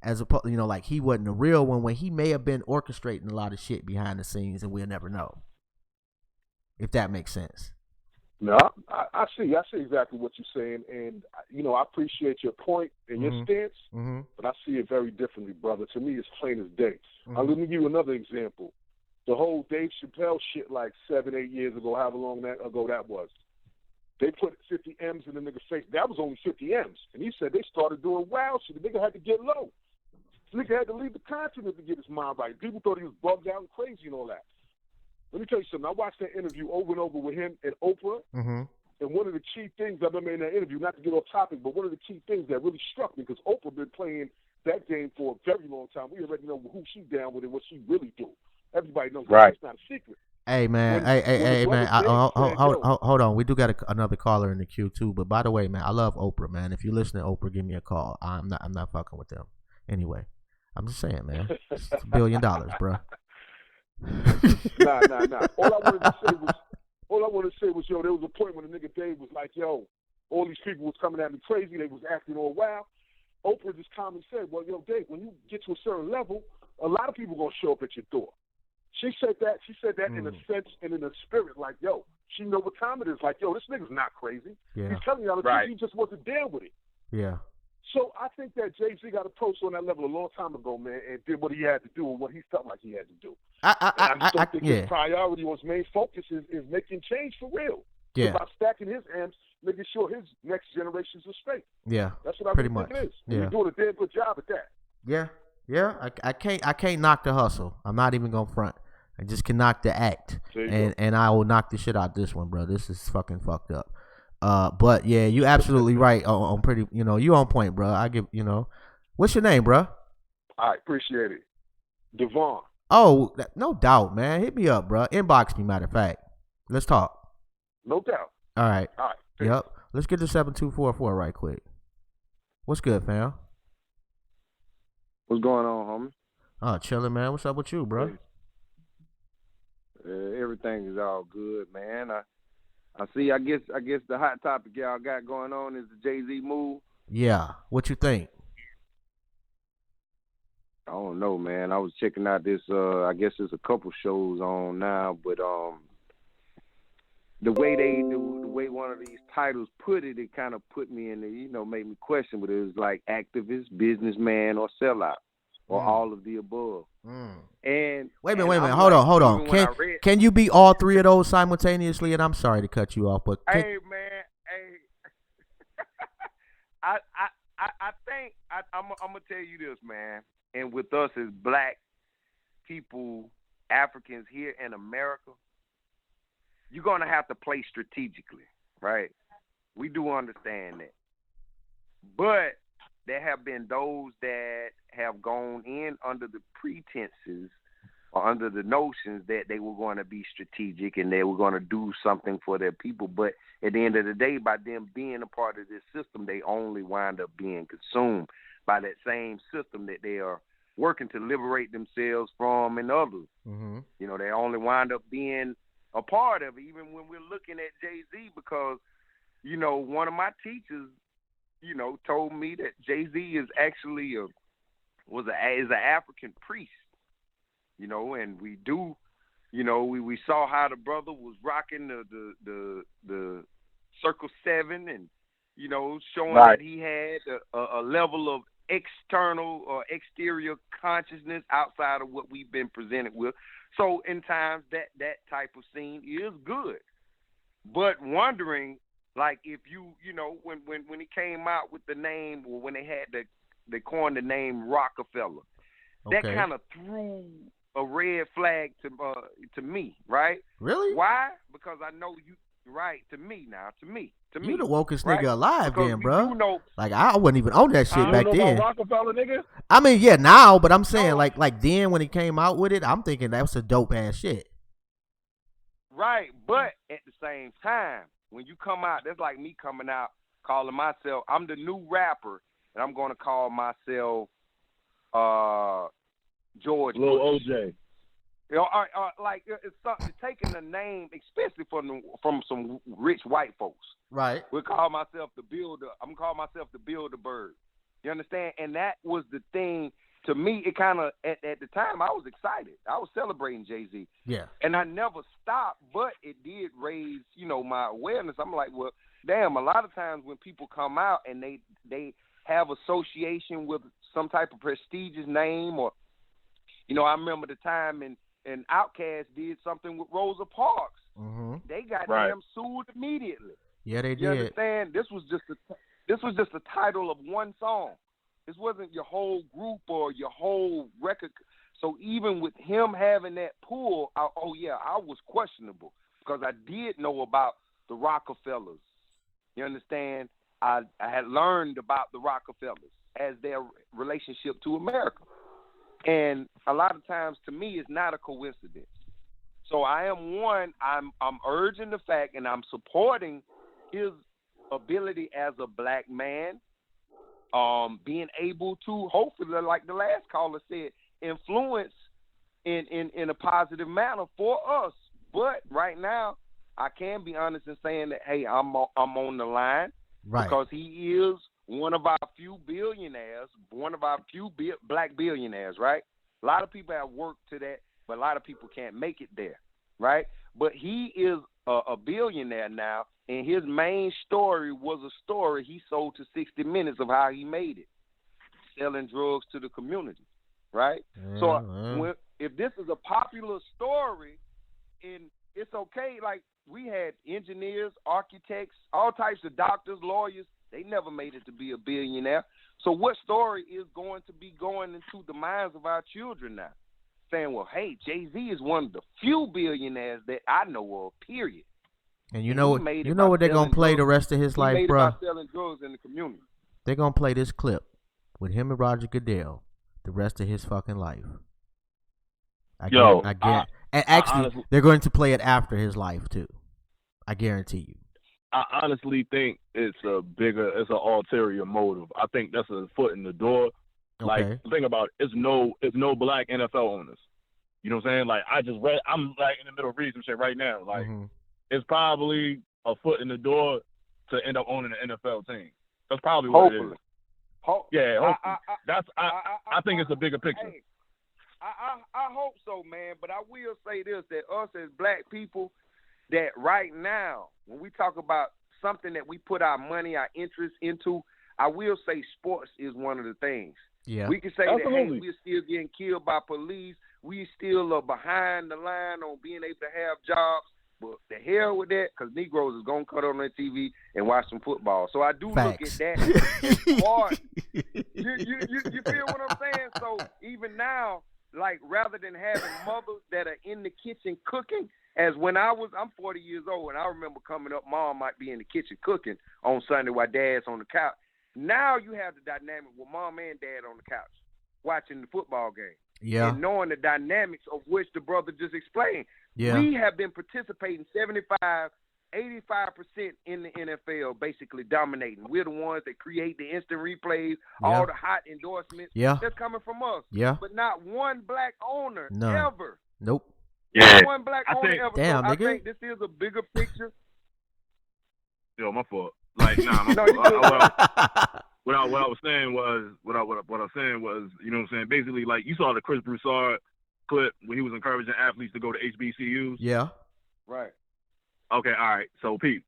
as opposed like he wasn't a real one when he may have been orchestrating a lot of shit behind the scenes and we'll never know. If that makes sense. No, I see exactly what you're saying, and I appreciate your point and your stance, but I see it very differently, brother. To me, it's plain as day. Let me give you another example. The whole Dave Chappelle shit, like 7-8 years ago, however long ago that was. They put 50 M's in the nigga's face. That was only 50 M's, and he said they started doing wild shit. The nigga had to get low. Nigga had to leave the continent to get his mind right. People thought he was bugged out and crazy and all that. Let me tell you something. I watched that interview over and over with him and Oprah. Mm-hmm. And one of the key things I remember in that interview, not to get off topic, but one of the key things that really struck me, because Oprah been playing that game for a very long time. We already know who she down with and what she really do. Everybody knows that. It's not a secret. Hey man, hey man. Hold on. We do got another caller in the queue too. But by the way, man, I love Oprah, man. If you listen to Oprah, give me a call. I'm not fucking with them. Anyway, I'm just saying, man. It's $1 billion, bro. Nah. All I wanted to say was, yo, there was a point when the nigga Dave was like, yo, all these people was coming at me crazy. They was acting all wild. Oprah just calmly said, well, yo, Dave, when you get to a certain level, a lot of people gonna show up at your door. She said that in a sense and in a spirit, like, yo, she know what time it is. Like, yo, this nigga's not crazy. Yeah. He's telling y'all the truth. He just wasn't down with it. Yeah. So I think that Jay-Z got approached on that level a long time ago, man, and did what he had to do and what he felt like he had to do. I just don't think his priority or his main focus is making change for real. Yeah. About stacking his amps, making sure his next generations are straight. Yeah. That's what I pretty think much. it is. Yeah. You're doing a damn good job at that. Yeah. Yeah. I can't knock the hustle. I'm not even gonna front. I just can knock the act, and I will knock the shit out this one, bro. This is fucking fucked up. But yeah, you absolutely right on pretty. You know, you on point, bro. I give. You know, what's your name, bro? I appreciate it, Devon. Oh, no doubt, man. Hit me up, bro. Inbox me, matter of fact. Let's talk. No doubt. All right. Thanks. Yep. Let's get to 7244 right quick. What's good, fam? What's going on, homie? Oh, chilling, man. What's up with you, bro? Everything is all good, man. I see. I guess the hot topic y'all got going on is the Jay-Z move. Yeah. What you think? I don't know, man. I was checking out this. I guess there's a couple shows on now, but the way one of these titles put it, it kind of put me in the, made me question whether it was like activist, businessman, or sellout, or all of the above. And wait a minute. Hold on. Can you be all three of those simultaneously? And I'm sorry to cut you off, but hey, man, I think I'm gonna tell you this, man. And with us as black people, Africans here in America, you're gonna have to play strategically, right? We do understand that, but there have been those that have gone in under the pretenses or under the notions that they were going to be strategic and they were going to do something for their people. But at the end of the day, by them being a part of this system, they only wind up being consumed by that same system that they are working to liberate themselves from and others. Mm-hmm. They only wind up being a part of it, even when we're looking at Jay-Z, because, one of my teachers, told me that Jay-Z is actually is an African priest, and we do, we saw how the brother was rocking the Circle 7 and, showing that he had a level of external or exterior consciousness outside of what we've been presented with. So in times that type of scene is good, but wondering, like, if when he came out with the name, or when they coined the name Rockefeller, that kind of threw a red flag to me, right? Really? Why? Because I know you, right? To me, you the wokest right? nigga alive, because then, bro. Know, like I wasn't even on that shit back then. Rockefeller, nigga. I mean, yeah, now, but I'm saying like then when he came out with it, I'm thinking that was a dope ass shit. Right, but at the same time, when you come out, that's like me coming out calling myself, I'm the new rapper, and I'm going to call myself George Lil Bush. OJ. Like it's something taking a name, especially from some rich white folks. Right. We'll call myself the Builder. I'm gonna call myself the Builder-Bird. You understand? And that was the thing. To me, it kind of at the time I was excited. I was celebrating Jay-Z. Yeah. And I never stopped, but it did raise, my awareness. I'm like, well, damn. A lot of times when people come out and they have association with some type of prestigious name, or, I remember the time and Outkast did something with Rosa Parks. Mm-hmm. They got damn sued immediately. Yeah, they did. You understand? This was just the title of one song. This wasn't your whole group or your whole record. So even with him having that pull, I was questionable because I did know about the Rockefellers. You understand? I had learned about the Rockefellers as their relationship to America. And a lot of times, to me, it's not a coincidence. So I'm urging the fact, and I'm supporting his ability as a black man, being able to, hopefully, like the last caller said, influence in a positive manner for us. But right now, I can be honest in saying that, hey, I'm on the line, right? Because he is one of our few billionaires, one of our few black billionaires, right? A lot of people have worked to that, but a lot of people can't make it there, right? But he is a billionaire now, and his main story was a story he sold to 60 Minutes of how he made it, selling drugs to the community, right? So if this is a popular story, and it's okay, like we had engineers, architects, all types of doctors, lawyers, they never made it to be a billionaire. So what story is going to be going into the minds of our children now? Saying, well, hey, Jay-Z is one of the few billionaires that I know of, period. And you know what they're going to play the rest of his life, bro? He made it by selling drugs in the community. They're going to play this clip with him and Roger Goodell the rest of his fucking life. Honestly, they're going to play it after his life, too. I guarantee you. I honestly think it's an ulterior motive. I think that's a foot in the door. Okay. Like, think about it. It's no black NFL owners. You know what I'm saying? Like, I'm like in the middle of reading some shit right now. Like, it's probably a foot in the door to end up owning an NFL team. That's probably what it is. Hopefully. I think it's a bigger picture. Hey, I hope so, man. But I will say this, that us as black people, that right now, when we talk about something that we put our money, our interest into, I will say sports is one of the things. Yeah. We can say that, hey, we're still getting killed by police. We still are behind the line on being able to have jobs. But the hell with that, because Negroes is going to cut on their TV and watch some football. So I do look at that as part. You feel what I'm saying? So even now, like, rather than having mothers that are in the kitchen cooking, as when I'm 40 years old, and I remember coming up, mom might be in the kitchen cooking on Sunday while dad's on the couch. Now you have the dynamic with mom and dad on the couch watching the football game. Yeah. And knowing the dynamics of which the brother just explained. Yeah. We have been participating 75, 85% in the NFL, basically dominating. We're the ones that create the instant replays, all the hot endorsements. Yeah. That's coming from us. Yeah. But not one black owner ever. Nope. Not one black owner ever. Damn, so nigga. I think this is a bigger picture. Yo, my fault. Like, nah, my fault. What I was saying was, you know what I'm saying? Basically, like, you saw the Chris Broussard clip when he was encouraging athletes to go to HBCUs. Yeah. Right. Okay, all right. So, Pete,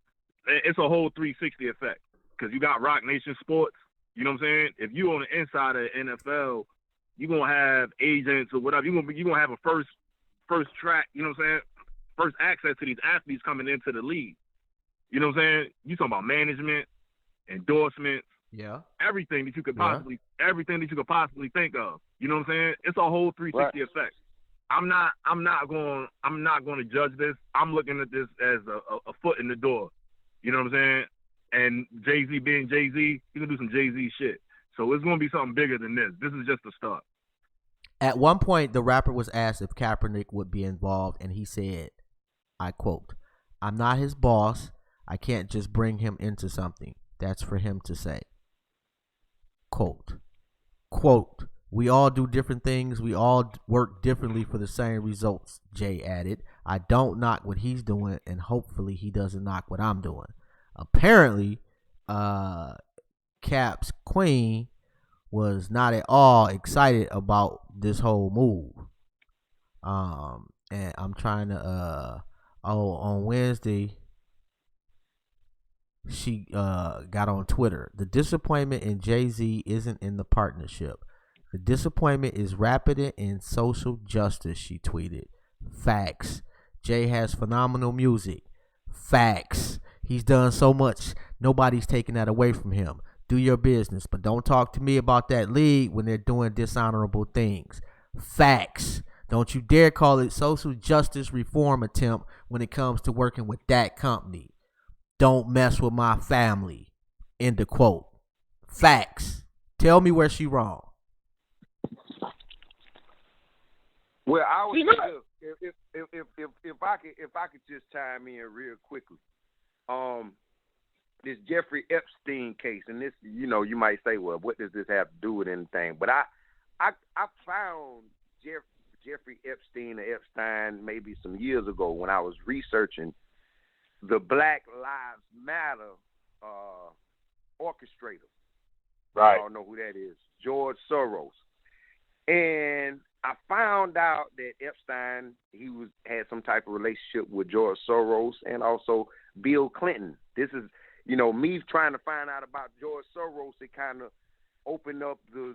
it's a whole 360 effect because you got Rock Nation Sports. You know what I'm saying? If you on the inside of the NFL, you're going to have agents or whatever. You're going to have a first track, you know what I'm saying? First access to these athletes coming into the league. You know what I'm saying? You talking about management, endorsements, everything that you could possibly think of. You know what I'm saying? It's a whole 360 effect. I'm not going to judge this. I'm looking at this as a foot in the door. You know what I'm saying? And Jay-Z being Jay-Z, he can do some Jay-Z shit. So it's going to be something bigger than this. This is just the start. At one point, the rapper was asked if Kaepernick would be involved, and he said, I quote, "I'm not his boss. I can't just bring him into something. That's for him to say." Quote, "We all do different things. We all work differently for the same results," Jay added. "I don't knock what he's doing, and hopefully he doesn't knock what I'm doing." Apparently, Cap's queen was not at all excited about this whole move. And I'm trying to, on Wednesday, she got on Twitter. "The disappointment in Jay-Z isn't in the partnership. The disappointment is rapid in social justice," she tweeted. "Facts. Jay has phenomenal music. Facts. He's done so much. Nobody's taking that away from him. Do your business, but don't talk to me about that league when they're doing dishonorable things. Facts. Don't you dare call it social justice reform attempt when it comes to working with that company. Don't mess with my family. End of quote. Facts. Tell me where she wrong. Well, I would say if I could just chime in real quickly. This Jeffrey Epstein case, and this, you might say, well, what does this have to do with anything? But I found Jeffrey Epstein maybe some years ago when I was researching the Black Lives Matter orchestrator. Right. I don't know who that is. George Soros. And I found out that Epstein, had some type of relationship with George Soros and also Bill Clinton. This is, me trying to find out about George Soros, it kind of opened up the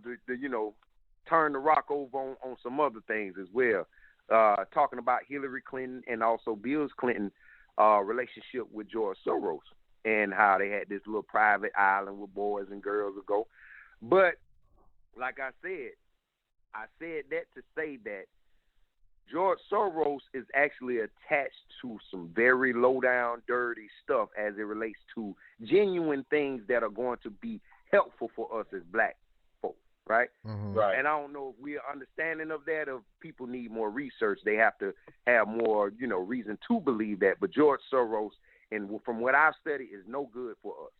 turn the rock over on some other things as well. Talking about Hillary Clinton and also Bill Clinton relationship with George Soros and how they had this little private island with boys and girls ago. But like I said that to say that George Soros is actually attached to some very low-down, dirty stuff as it relates to genuine things that are going to be helpful for us as black folks, right? Mm-hmm. Right. And I don't know if we're understanding of that, or if people need more research. They have to have more, reason to believe that. But George Soros, and from what I've studied, is no good for us.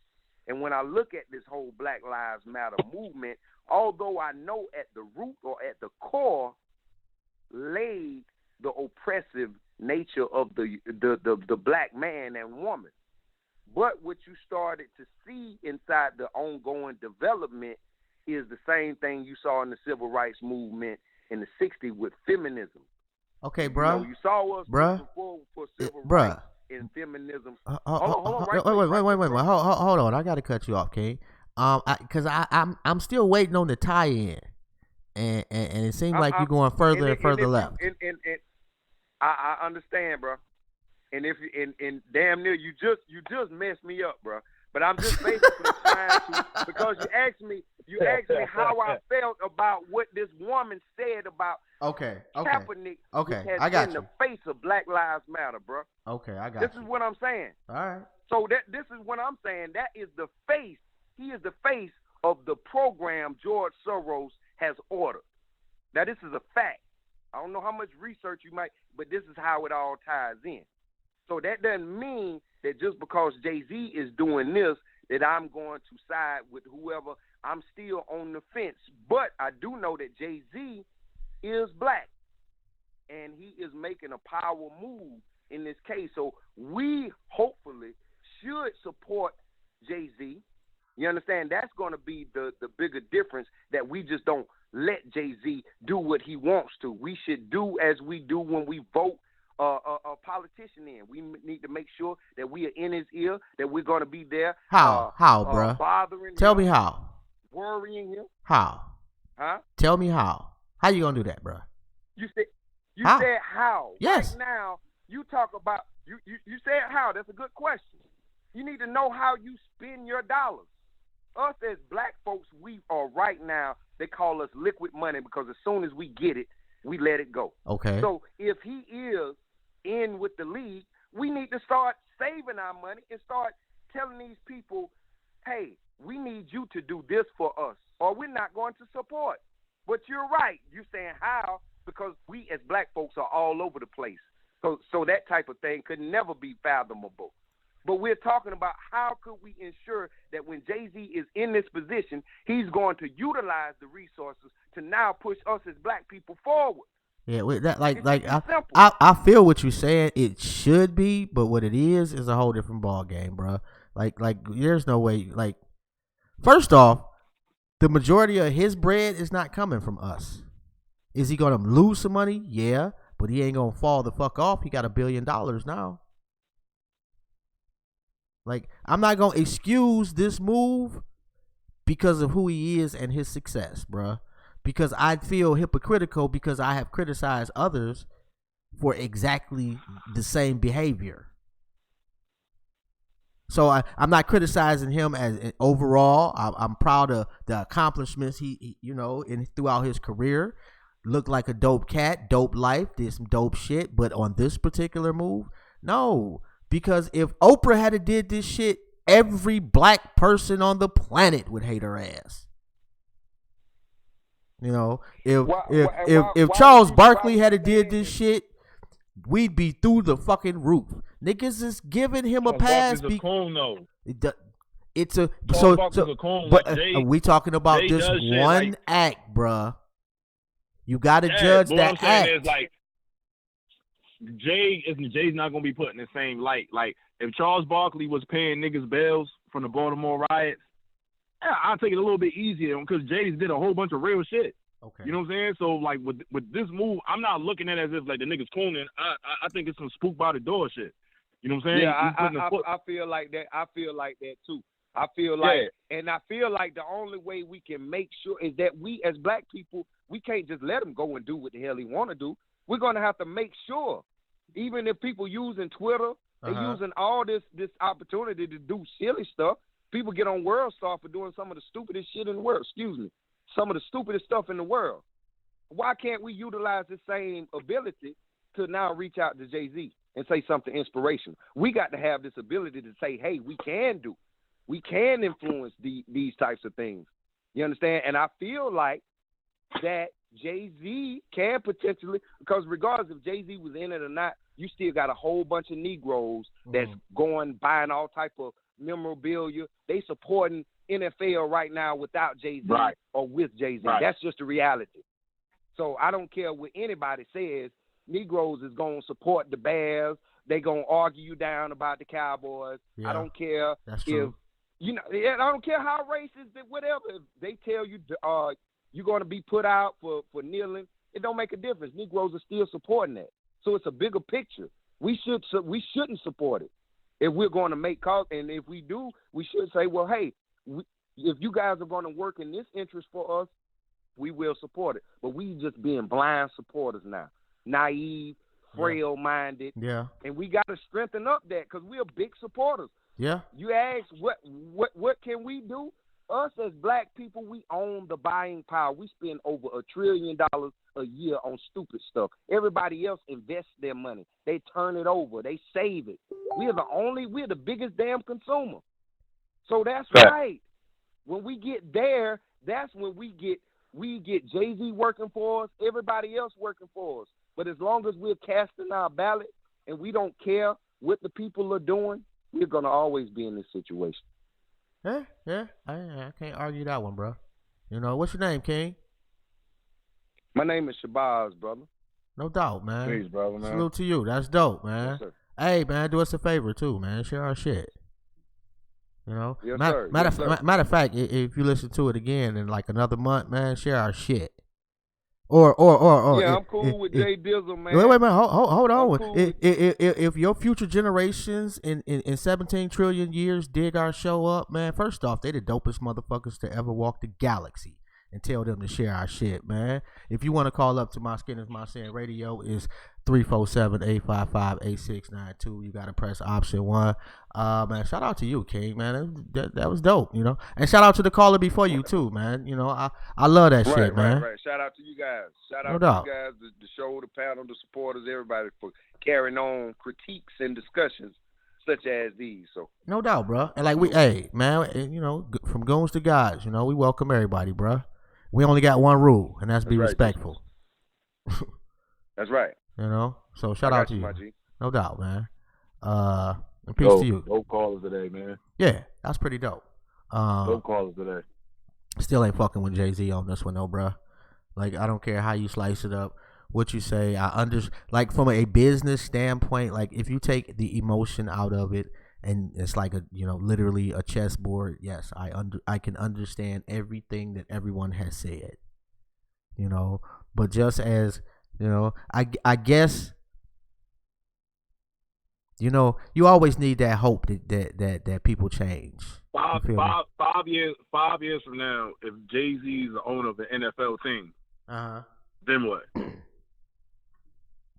And when I look at this whole Black Lives Matter movement, although I know at the root or at the core laid the oppressive nature of the black man and woman, but what you started to see inside the ongoing development is the same thing you saw in the civil rights movement in the 60s with feminism. Okay, bro. You saw us moving forward for civil rights and feminism. Hold on. I gotta cut you off, King. Because I'm still waiting on the tie-in, and it seems like you're going further and further left. I understand, bro. And damn near you just messed me up, bro. But I'm just basically trying to, because you asked me how I felt about what this woman said about Kaepernick. Okay, has I got in you. The face of Black Lives Matter, bro. Okay, I got this you. This is what I'm saying. All right. So this is what I'm saying. That is the face. He is the face of the program George Soros has ordered. Now, this is a fact. I don't know how much research you might, but this is how it all ties in. So that doesn't mean that just because Jay-Z is doing this, that I'm going to side with whoever. I'm still on the fence. But I do know that Jay-Z is black, and he is making a power move in this case. So we hopefully should support Jay-Z. You understand? That's going to be the bigger difference, that we just don't let Jay-Z do what he wants to. We should do as we do when we vote a politician in. We need to make sure that we are in his ear, that we're going to be there. How, bruh? Bothering Tell him, me how. Worrying him. How? Huh? Tell me how. How you going to do that, bruh? You said how. Yes. Right now, you talk about, you said how. That's a good question. You need to know how you spend your dollars. Us as black folks, we are right now, they call us liquid money, because as soon as we get it, we let it go. Okay. So if he is in with the league, we need to start saving our money and start telling these people, hey, we need you to do this for us, or we're not going to support. But you're right. You're saying how, because we as black folks are all over the place. So that type of thing could never be fathomable. But we're talking about how could we ensure that when Jay-Z is in this position, he's going to utilize the resources to now push us as black people forward. Yeah, with that, I feel what you're saying. It should be, but what it is a whole different ball game, bro. Like there's no way. Like, first off, the majority of his bread is not coming from us. Is he gonna lose some money? Yeah, but he ain't gonna fall the fuck off. He got $1 billion now. Like, I'm not going to excuse this move because of who he is and his success, bruh. Because I feel hypocritical because I have criticized others for exactly the same behavior. So I'm not criticizing him as overall. I'm proud of the accomplishments he throughout his career. Looked like a dope cat, dope life, did some dope shit. But on this particular move, no. Because if Oprah had did this shit, every black person on the planet would hate her ass. You know, if Charles Barkley had did this shit, we'd be through the fucking roof. Niggas is giving him a pass. It's a we talking about this one act, bruh. You got to judge that act. Is like Jay's not gonna be put in the same light. Like if Charles Barkley was paying niggas bills from the Baltimore riots, I'll take it a little bit easier because Jay's did a whole bunch of real shit. Okay. You know what I'm saying? So like with this move, I'm not looking at it as if like the niggas cooning. I think it's some spook by the door shit. You know what I'm saying? Yeah, I feel like that. I feel like that too. I feel like, and I feel like the only way we can make sure is that we as black people, we can't just let him go and do what the hell he want to do. We're going to have to make sure, even if people using Twitter, they're using all this opportunity to do silly stuff. People get on World Star for doing some of the stupidest shit in the world. Some of the stupidest stuff in the world. Why can't we utilize the same ability to now reach out to Jay-Z and say something inspirational? We got to have this ability to say, hey, we can influence these types of things. You understand? And I feel like that Jay-Z can potentially, because regardless if Jay-Z was in it or not, you still got a whole bunch of Negroes that's going, buying all type of memorabilia. They supporting NFL right now without Jay-Z or with Jay-Z. Right. That's just the reality. So I don't care what anybody says. Negroes is going to support the Bears. They going to argue you down about the Cowboys. Yeah, I don't care if, I don't care how racist, whatever. If they tell you you're going to be put out for kneeling, it don't make a difference. Negroes are still supporting that. So it's a bigger picture. We shouldn't support it if we're going to make calls. And if we do, we should say, well, hey, if you guys are going to work in this interest for us, we will support it. But we just being blind supporters now, naive, frail-minded. Yeah. And we got to strengthen up that because we are big supporters. Yeah. You ask what can we do? Us as black people, we own the buying power. We spend over $1 trillion a year on stupid stuff. Everybody else invests their money. They turn it over. They save it. We're the biggest damn consumer. So that's right. When we get there, that's when we get Jay-Z working for us, everybody else working for us. But as long as we're casting our ballot and we don't care what the people are doing, we're going to always be in this situation. Yeah. I can't argue that one, bro. You know, what's your name, King? My name is Shabazz, brother. No doubt, man. Peace, brother, man. Salute to you. That's dope, man. Yes, sir. Hey, man, do us a favor, too, man. Share our shit. You know? Yes, sir. Matter of fact, if you listen to it again in like another month, man, share our shit. Or yeah, I'm cool with Jay Dizzle, man. Wait, man, hold on. Cool if your future generations in 17 trillion years dig our show up, man, first off, they the dopest motherfuckers to ever walk the galaxy. And tell them to share our shit, man. If you want to call up to My Skin Is My Sin Radio, is 347-855-8692. You got to press option 1. Man, shout out to you, King, man. That was dope, you know. And shout out to the caller before you, too, man. You know, I love that shit, man. Right. Shout out to you guys. Shout out to you guys, the show, the panel, the supporters, everybody for carrying on critiques and discussions such as these. So no doubt, bro. And like man, you know, from goons to gods, you know, we welcome everybody, bro. We only got one rule, and that's be respectful. That's right. You know, so shout out to you. My G. No doubt, man. And peace to you. Dope callers today, man. Yeah, that's pretty dope. Dope callers today. Still ain't fucking with Jay-Z on this one, though, bro. Like, I don't care how you slice it up, what you say. Like, from a business standpoint, like, if you take the emotion out of it, and it's like literally a chessboard. Yes, I can understand everything that everyone has said. You know, but just as I guess you always need that hope that people change. 5 years from now, if Jay-Z is the owner of the NFL team, then what?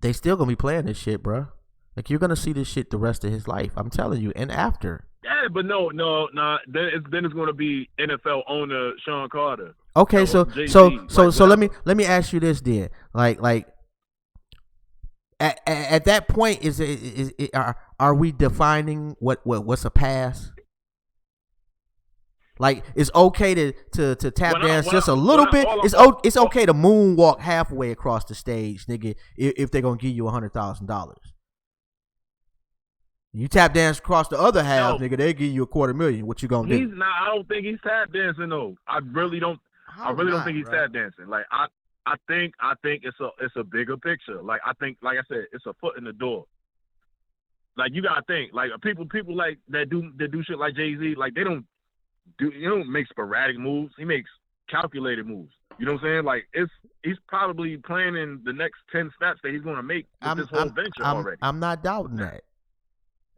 They still gonna be playing this shit, bro. Like, you're going to see this shit the rest of his life. I'm telling you. And after. Yeah, but no. Then it's going to be NFL owner Shaun Carter. Okay, so let me ask you this then. Like at that point, are we defining what's a pass? Like, it's okay to tap dance just a little bit. It's okay to moonwalk halfway across the stage, nigga, if they're gonna give you $100,000. You tap dance across the other half, nigga, they give you $250,000. What you gonna do? I don't think he's tap dancing though. I really don't think he's tap dancing. Like I think it's a bigger picture. Like I think, like I said, it's a foot in the door. Like you gotta think, like people like that do shit like Jay-Z, like they don't make sporadic moves. He makes calculated moves. You know what I'm saying? Like he's probably planning the next 10 steps that he's gonna make with this whole venture already. I'm not doubting that.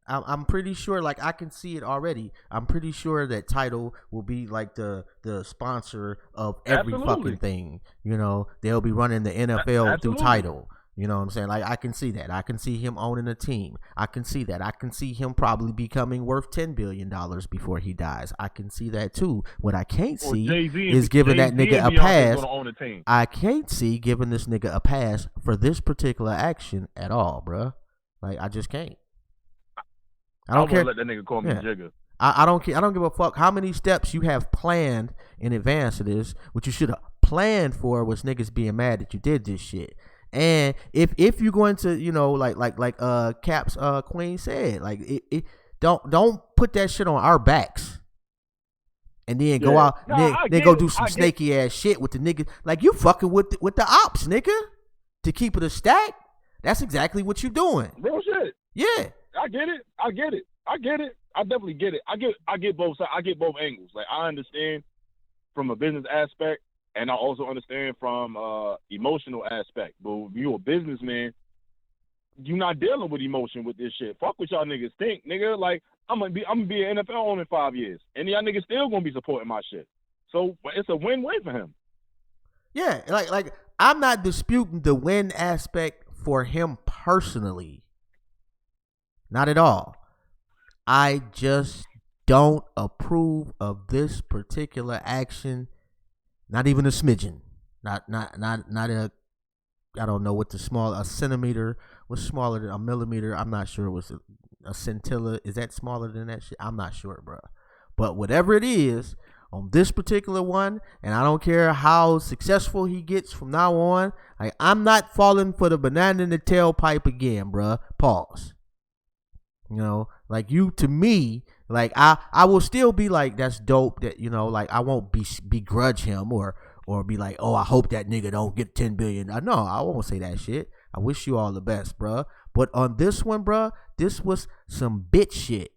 I'm pretty sure, like, I can see it already. I'm pretty sure that Tidal will be like the sponsor of every fucking thing. You know, they'll be running the NFL through Tidal. You know what I'm saying? Like, I can see that. I can see him owning a team. I can see that. I can see him probably becoming worth $10 billion before he dies. I can see that too. What I can't see is giving that nigga a pass. I can't see giving this nigga a pass for this particular action at all, bruh. Like, I just can't. I don't care. Let that nigga call me Jigga. I don't care. I don't give a fuck how many steps you have planned in advance of this. What you should have planned for was niggas being mad that you did this shit. And if you're going to, you know, like Cap's Queen said, like don't put that shit on our backs. And then go out, then go do some snaky ass shit with the nigga. Like, you fucking with the ops, nigga, to keep it a stack. That's exactly what you doing. Real shit. Yeah. I get it. I definitely get it. I get both sides. I get both angles. Like, I understand from a business aspect, and I also understand from emotional aspect. But if you're a businessman, you're not dealing with emotion with this shit. Fuck what y'all niggas think, nigga. Like, I'm gonna be an NFL owner in 5 years, and y'all niggas still gonna be supporting my shit. So it's a win-win for him. Yeah, like I'm not disputing the win aspect for him personally. Not at all. I just don't approve of this particular action. Not even a smidgen. Not a. I don't know what a centimeter was smaller than a millimeter. I'm not sure it was a scintilla. Is that smaller than that shit? I'm not sure, bro. But whatever it is, on this particular one, and I don't care how successful he gets from now on, I'm not falling for the banana in the tailpipe again, bro. Pause. You know, like, you, to me, like, I will still be like, that's dope, that, you know, like, I won't begrudge him or be like, oh, I hope that nigga don't get $10 billion. No, I won't say that shit. I wish you all the best, bruh. But on this one, bruh, this was some bitch shit,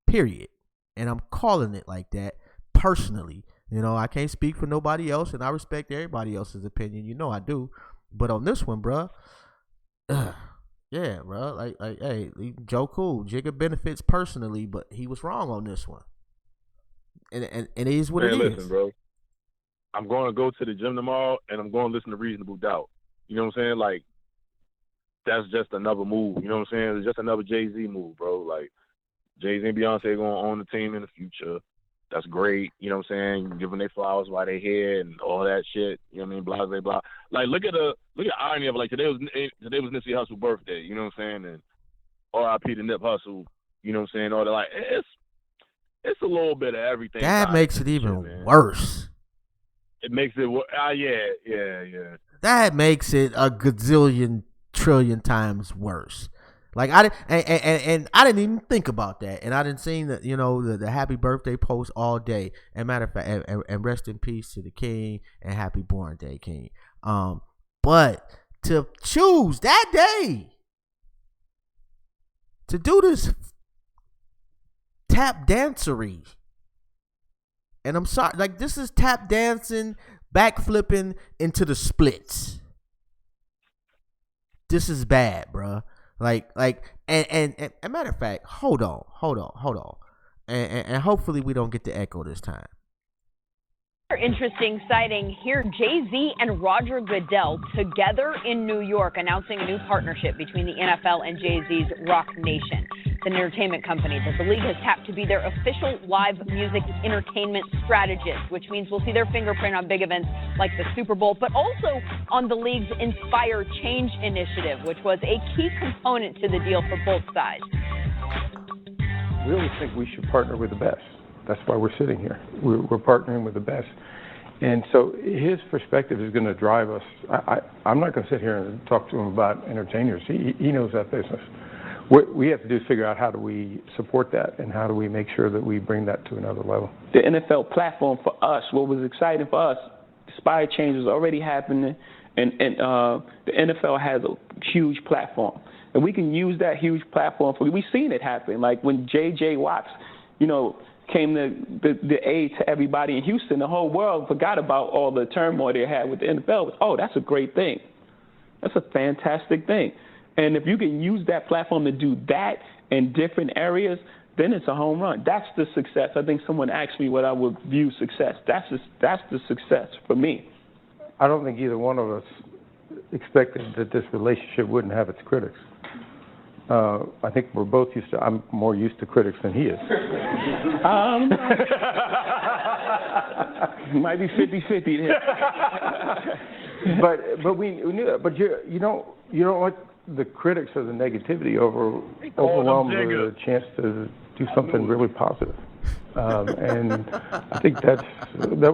period. And I'm calling it like that personally. You know, I can't speak for nobody else, and I respect everybody else's opinion. You know I do. But on this one, bruh, yeah, bro. Like, hey, Joe Cool, Jigga benefits personally, but he was wrong on this one. And it is what it is. Listen, bro. I'm going to go to the gym tomorrow, and I'm going to listen to Reasonable Doubt. You know what I'm saying? Like, that's just another move. You know what I'm saying? It's just another Jay-Z move, bro. Like, Jay-Z and Beyonce going to own the team in the future. That's great. You know what I'm saying? Giving their flowers while they're here and all that shit. You know what I mean? Blah, blah, blah. Like, look at the irony of it. Like, today was Nipsey Hussle's birthday. You know what I'm saying? And R.I.P. to Nip Hussle. You know what I'm saying? All that. Like, it's a little bit of everything. That makes it even worse. It makes it yeah. That makes it a gazillion trillion times worse. Like, I didn't even think about that, and I didn't see that, you know, the happy birthday post all day. And matter of fact, and rest in peace to the king, and happy born day, king. But to choose that day to do this tap dancery, and I'm sorry, like, this is tap dancing, backflipping into the splits. This is bad, bruh. Like, and matter of fact, hold on, and hopefully we don't get the echo this time. Interesting sighting here. Jay-Z and Roger Goodell together in New York, announcing a new partnership between the NFL and Jay-Z's Rock Nation. It's It's an entertainment company that the league has tapped to be their official live music entertainment strategist, which means we'll see their fingerprint on big events like the Super Bowl, but also on the league's Inspire Change initiative, which was a key component to the deal for both sides. We always think we should partner with the best. That's why we're sitting here. We're partnering with the best. And so his perspective is going to drive us. I'm not going to sit here and talk to him about entertainers. He knows that business. What we have to do is figure out how do we support that and how do we make sure that we bring that to another level. The NFL platform for us, what was exciting for us, Inspire Change was already happening, and the NFL has a huge platform. And we can use that huge platform for, we've seen it happen. Like when J.J. Watts, came to the aid to everybody in Houston, the whole world forgot about all the turmoil they had with the NFL. Oh, that's a great thing. That's a fantastic thing. And if you can use that platform to do that in different areas, then it's a home run. That's the success. I think someone asked me what I would view success. That's the success for me. I don't think either one of us expected that this relationship wouldn't have its critics. I think we're both I'm more used to critics than he is. Might be 50-50 there. but we knew that. But you know what? The critics are the negativity overwhelmed with a chance to do something really positive. And I think that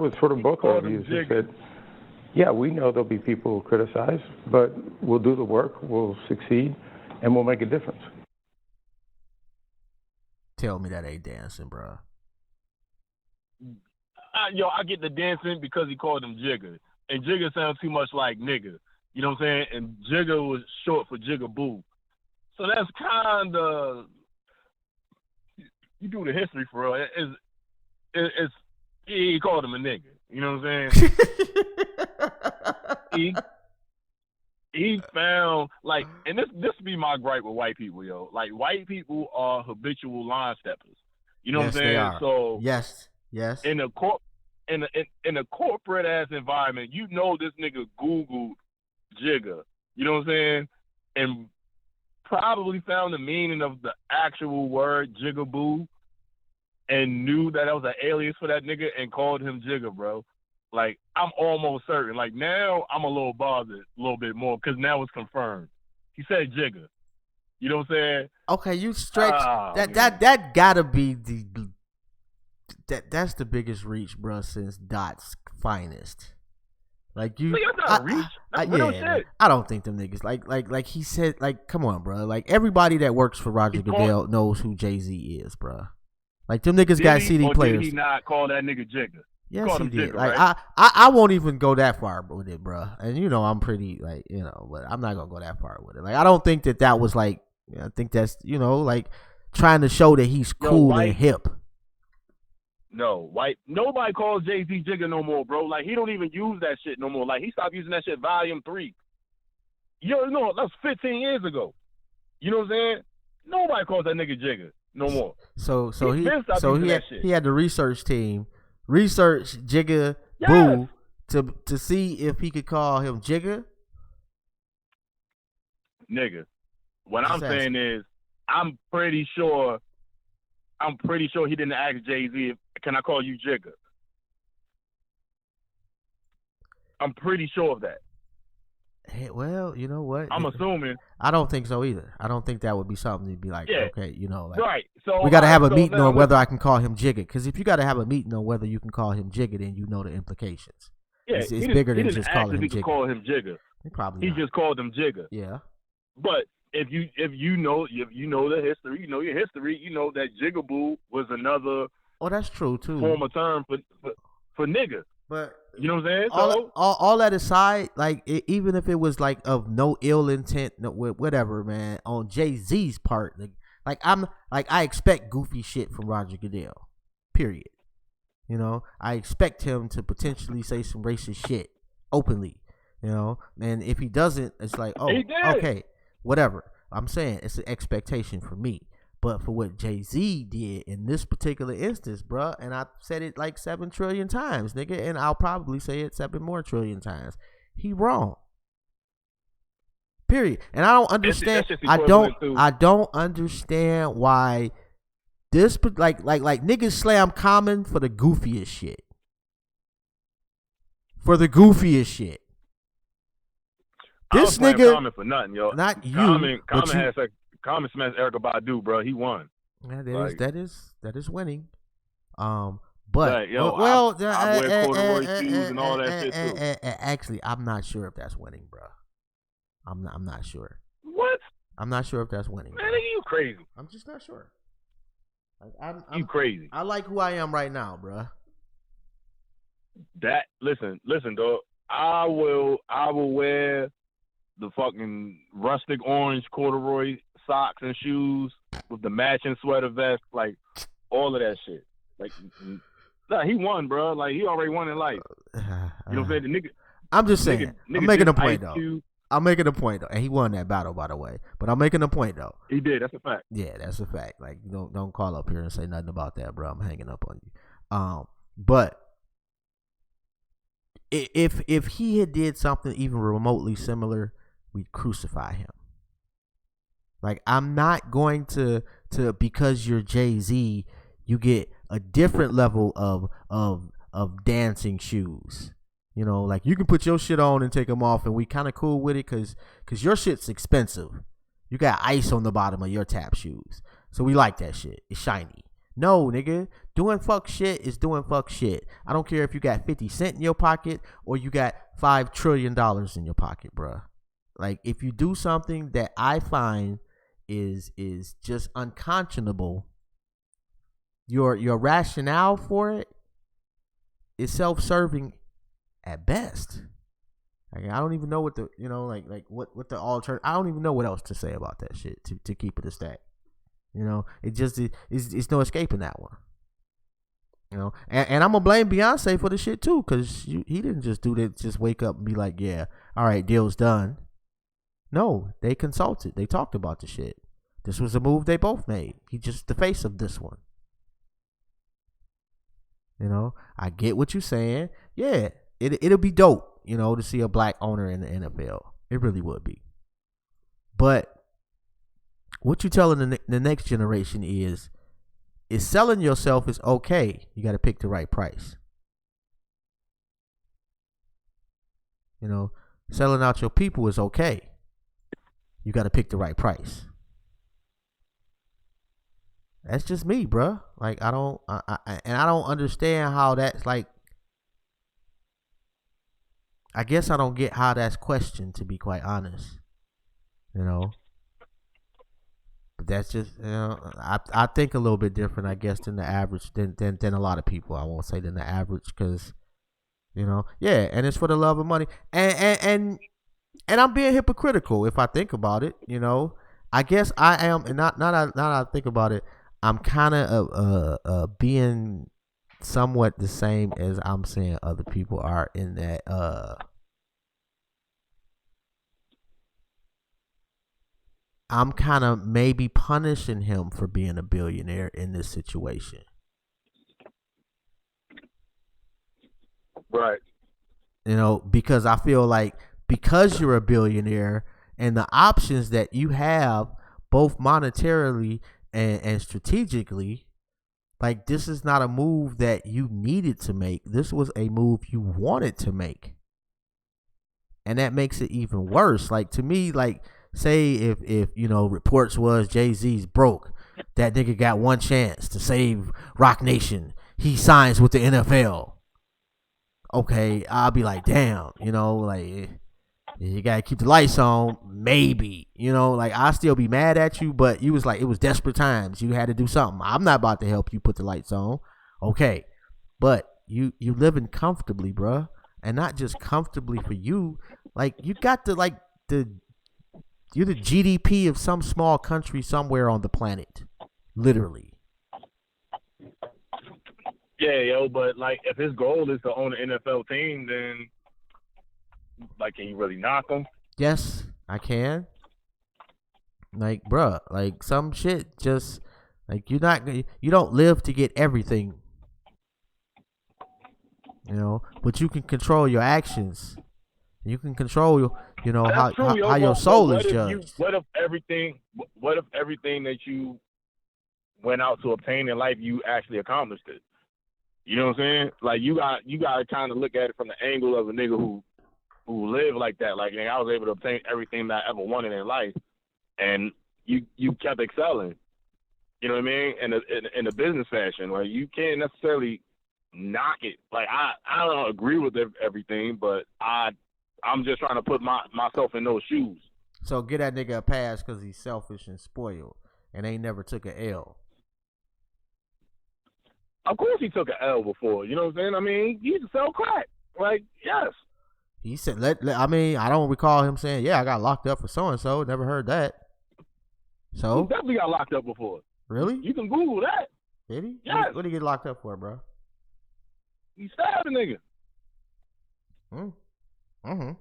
was sort of both our views. Is that, yeah, we know there'll be people who criticize, but we'll do the work, we'll succeed, and we'll make a difference. Tell me that ain't dancing, bro. I get the dancing because he called him Jigga. And Jigga sounds too much like nigga. You know what I'm saying? And Jigga was short for Jigaboo. So that's kind of, you do the history for real. He called him a nigga. You know what I'm saying? He found, like, and this be my gripe with white people, yo. Like, white people are habitual line steppers. You know what I'm saying? They are. So yes. In a corporate ass environment, this nigga Googled Jigga. You know what I'm saying? And probably found the meaning of the actual word Jigaboo and knew that was an alias for that nigga and called him Jigga, bro. Like, I'm almost certain. Like, now I'm a little bothered a little bit more because now it's confirmed. He said Jigga. You know what I'm saying? Okay, you stretch. That gotta be that's the biggest reach, bro, since Dot's finest. Like you, that's not a reach. That's real shit. I don't think them niggas like he said. Like, come on, bro. Like, everybody that works for Roger Goodell knows who Jay-Z is, bro. Like, them niggas got CD players. Did he not call that nigga Jigga? Yes, he did. Jigga, like, right? I won't even go that far with it, bro. And I'm pretty, like, but I'm not gonna go that far with it. Like, I don't think that was like. I think that's like trying to show that he's cool and hip. No, nobody calls Jay-Z Jigga no more, bro. Like, he don't even use that shit no more. Like, he stopped using that shit Volume 3. That's 15 years ago. You know what I'm saying? Nobody calls that nigga Jigga no more. So he had the research team research Jigga Boo to see if he could call him Jigga. Nigga. What I'm saying is, I'm pretty sure he didn't ask Jay-Z, can I call you Jigga? I'm pretty sure of that. Hey, well, you know what? I'm assuming. I don't think so either. I don't think that would be something to be like, okay, right. So we got to have a meeting on whether I can call him Jigga. Because if you got to have a meeting on whether you can call him Jigga, then you know the implications. Yeah, it's bigger than just calling him Jigga. He call him Jigga. He just called him Jigga. Yeah. But if you know the history, you know your history, you know that Jigaboo was another. Oh, that's true too. Former term for nigga. But you know what I'm saying? All that aside, like, even if it was like of no ill intent, whatever, man, on Jay-Z's part, I expect goofy shit from Roger Goodell. Period. I expect him to potentially say some racist shit openly. And if he doesn't, it's like, oh, okay. Whatever. I'm saying it's an expectation for me. But for what Jay-Z did in this particular instance, bruh, and I said it like 7 trillion times, nigga, and I'll probably say it 7 more trillion times. He wrong. Period. And I don't understand. I don't understand why this like niggas slam Common for the goofiest shit. For the goofiest shit. This nigga Common for nothing, yo. Not you. Common smashed Erykah Badu, bro. He won. Yeah, that is winning. But yo, I wear corduroy shoes and all that shit too. Actually, I'm not sure if that's winning, bro. I'm not sure. What? I'm not sure if that's winning. Man, nigga, you crazy. I'm just not sure. You crazy. I like who I am right now, bro. Listen, dog. I will wear the fucking rustic orange corduroy socks and shoes with the matching sweater vest, like all of that shit. Like, nah, he won, bro. Like, he already won in life. You know what I'm saying? The nigga. I'm just saying. I'm making a point though. I'm making a point though, and he won that battle, by the way. But I'm making a point though. He did. That's a fact. Yeah, that's a fact. Like, don't call up here and say nothing about that, bro. I'm hanging up on you. But if he had did something even remotely similar, we'd crucify him. Like, I'm not going to because you're Jay-Z, you get a different level of dancing shoes. You know, like, you can put your shit on and take them off, and we kind of cool with it because your shit's expensive. You got ice on the bottom of your tap shoes. So we like that shit. It's shiny. No, nigga. Doing fuck shit is doing fuck shit. I don't care if you got 50 cents in your pocket or you got $5 trillion in your pocket, bruh. Like, if you do something that I find is just unconscionable, your rationale for it is self-serving at best. Like, I don't even know what the what the alternative. I don't even know what else to say about that shit to keep it a stack. You know, it's no escaping that one. You know, and I'm gonna blame Beyonce for the shit too, because he didn't just do that, just wake up and be like, yeah, all right, deal's done. No, they consulted. They talked about the shit. This was a move they both made. He just the face of this one. You know, I get what you're saying. Yeah, it'll be dope, you know, to see a black owner in the NFL. It really would be. But what you telling the next generation is selling yourself is okay. You got to pick the right price. You know, selling out your people is okay. You got to pick the right price. That's just me, bruh. Like, I don't understand how that's like. I guess I don't get how that's questioned, to be quite honest. You know, but that's just, you know, I think a little bit different, I guess, than the average, than a lot of people. I won't say than the average, because, you know, yeah, and it's for the love of money, and I'm being hypocritical if I think about it. You know, I guess I am, and not I think about it. I'm kind of being somewhat the same as I'm saying other people are, in that I'm kind of maybe punishing him for being a billionaire in this situation. Right. You know, because I feel like because you're a billionaire and the options that you have, both monetarily and strategically, like, this is not a move that you needed to make. This was a move you wanted to make. And that makes it even worse. Like, to me, like, say if you know, reports was Jay-Z's broke, that nigga got one chance to save Rock Nation, he signs with the NFL. Okay, I'll be like, damn, you know, like, you gotta keep the lights on, maybe, you know, like, I'll still be mad at you, but you was like, it was desperate times, you had to do something. I'm not about to help you put the lights on, okay, but you living comfortably, bruh, and not just comfortably for you, like, you got to, like, you're the GDP of some small country somewhere on the planet, literally. Yeah, yo, but, like, if his goal is to own an NFL team, then, like, can you really knock him? Yes, I can. Like, bruh, like, some shit just, like, you don't live to get everything, you know, but you can control your actions. You can control That's true, how your soul is judged. What if everything that you went out to obtain in life, you actually accomplished it? You know what I'm saying? Like you got to kind of look at it from the angle of a nigga who live like that. Like, I was able to obtain everything that I ever wanted in life, and you kept excelling. You know what I mean? In a business fashion, like you can't necessarily knock it. Like I don't agree with everything, but I'm just trying to put myself in those shoes. So get that nigga a pass because he's selfish and spoiled and ain't never took an L. Of course he took an L before. You know what I'm saying? I mean, he used to sell crack. Like, yes. He said, I don't recall him saying, yeah, I got locked up for so-and-so. Never heard that. So? He definitely got locked up before. Really? You can Google that. Did he? Yes. What did he get locked up for, bro? He stabbed a nigga. Mm-hmm.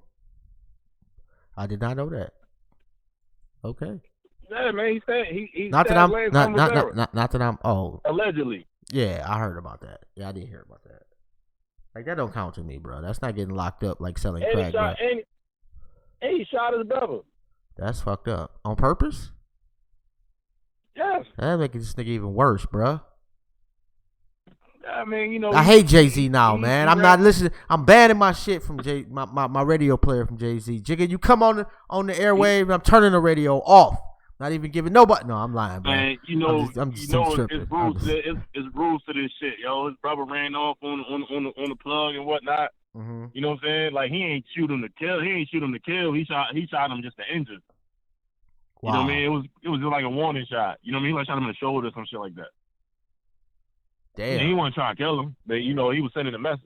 I did not know that. Okay. Yeah, man, he stabbed not that I'm allegedly. Yeah, I heard about that. Yeah, I did hear about that. Like, that don't count to me, bro. That's not getting locked up like selling crack, bro. And he shot his brother. That's fucked up. On purpose? Yes. That makes this nigga even worse, bro. I mean, I hate Jay-Z now, man. I'm not listening. I'm banning my shit from my radio player from Jay-Z. Jigga, you come on the airwave, I'm turning the radio off. Not even giving nobody. No, I'm lying, bro. Man, it's rules to this shit, yo. His brother ran off on the plug and whatnot. Mm-hmm. You know what I'm saying? Like, he ain't shoot him to kill. He shot him just to injure. Wow. You know what I mean? It was just like a warning shot. You know what I mean? He like shot him in the shoulder or some shit like that. Damn. And he wasn't trying to kill him, but he was sending a message.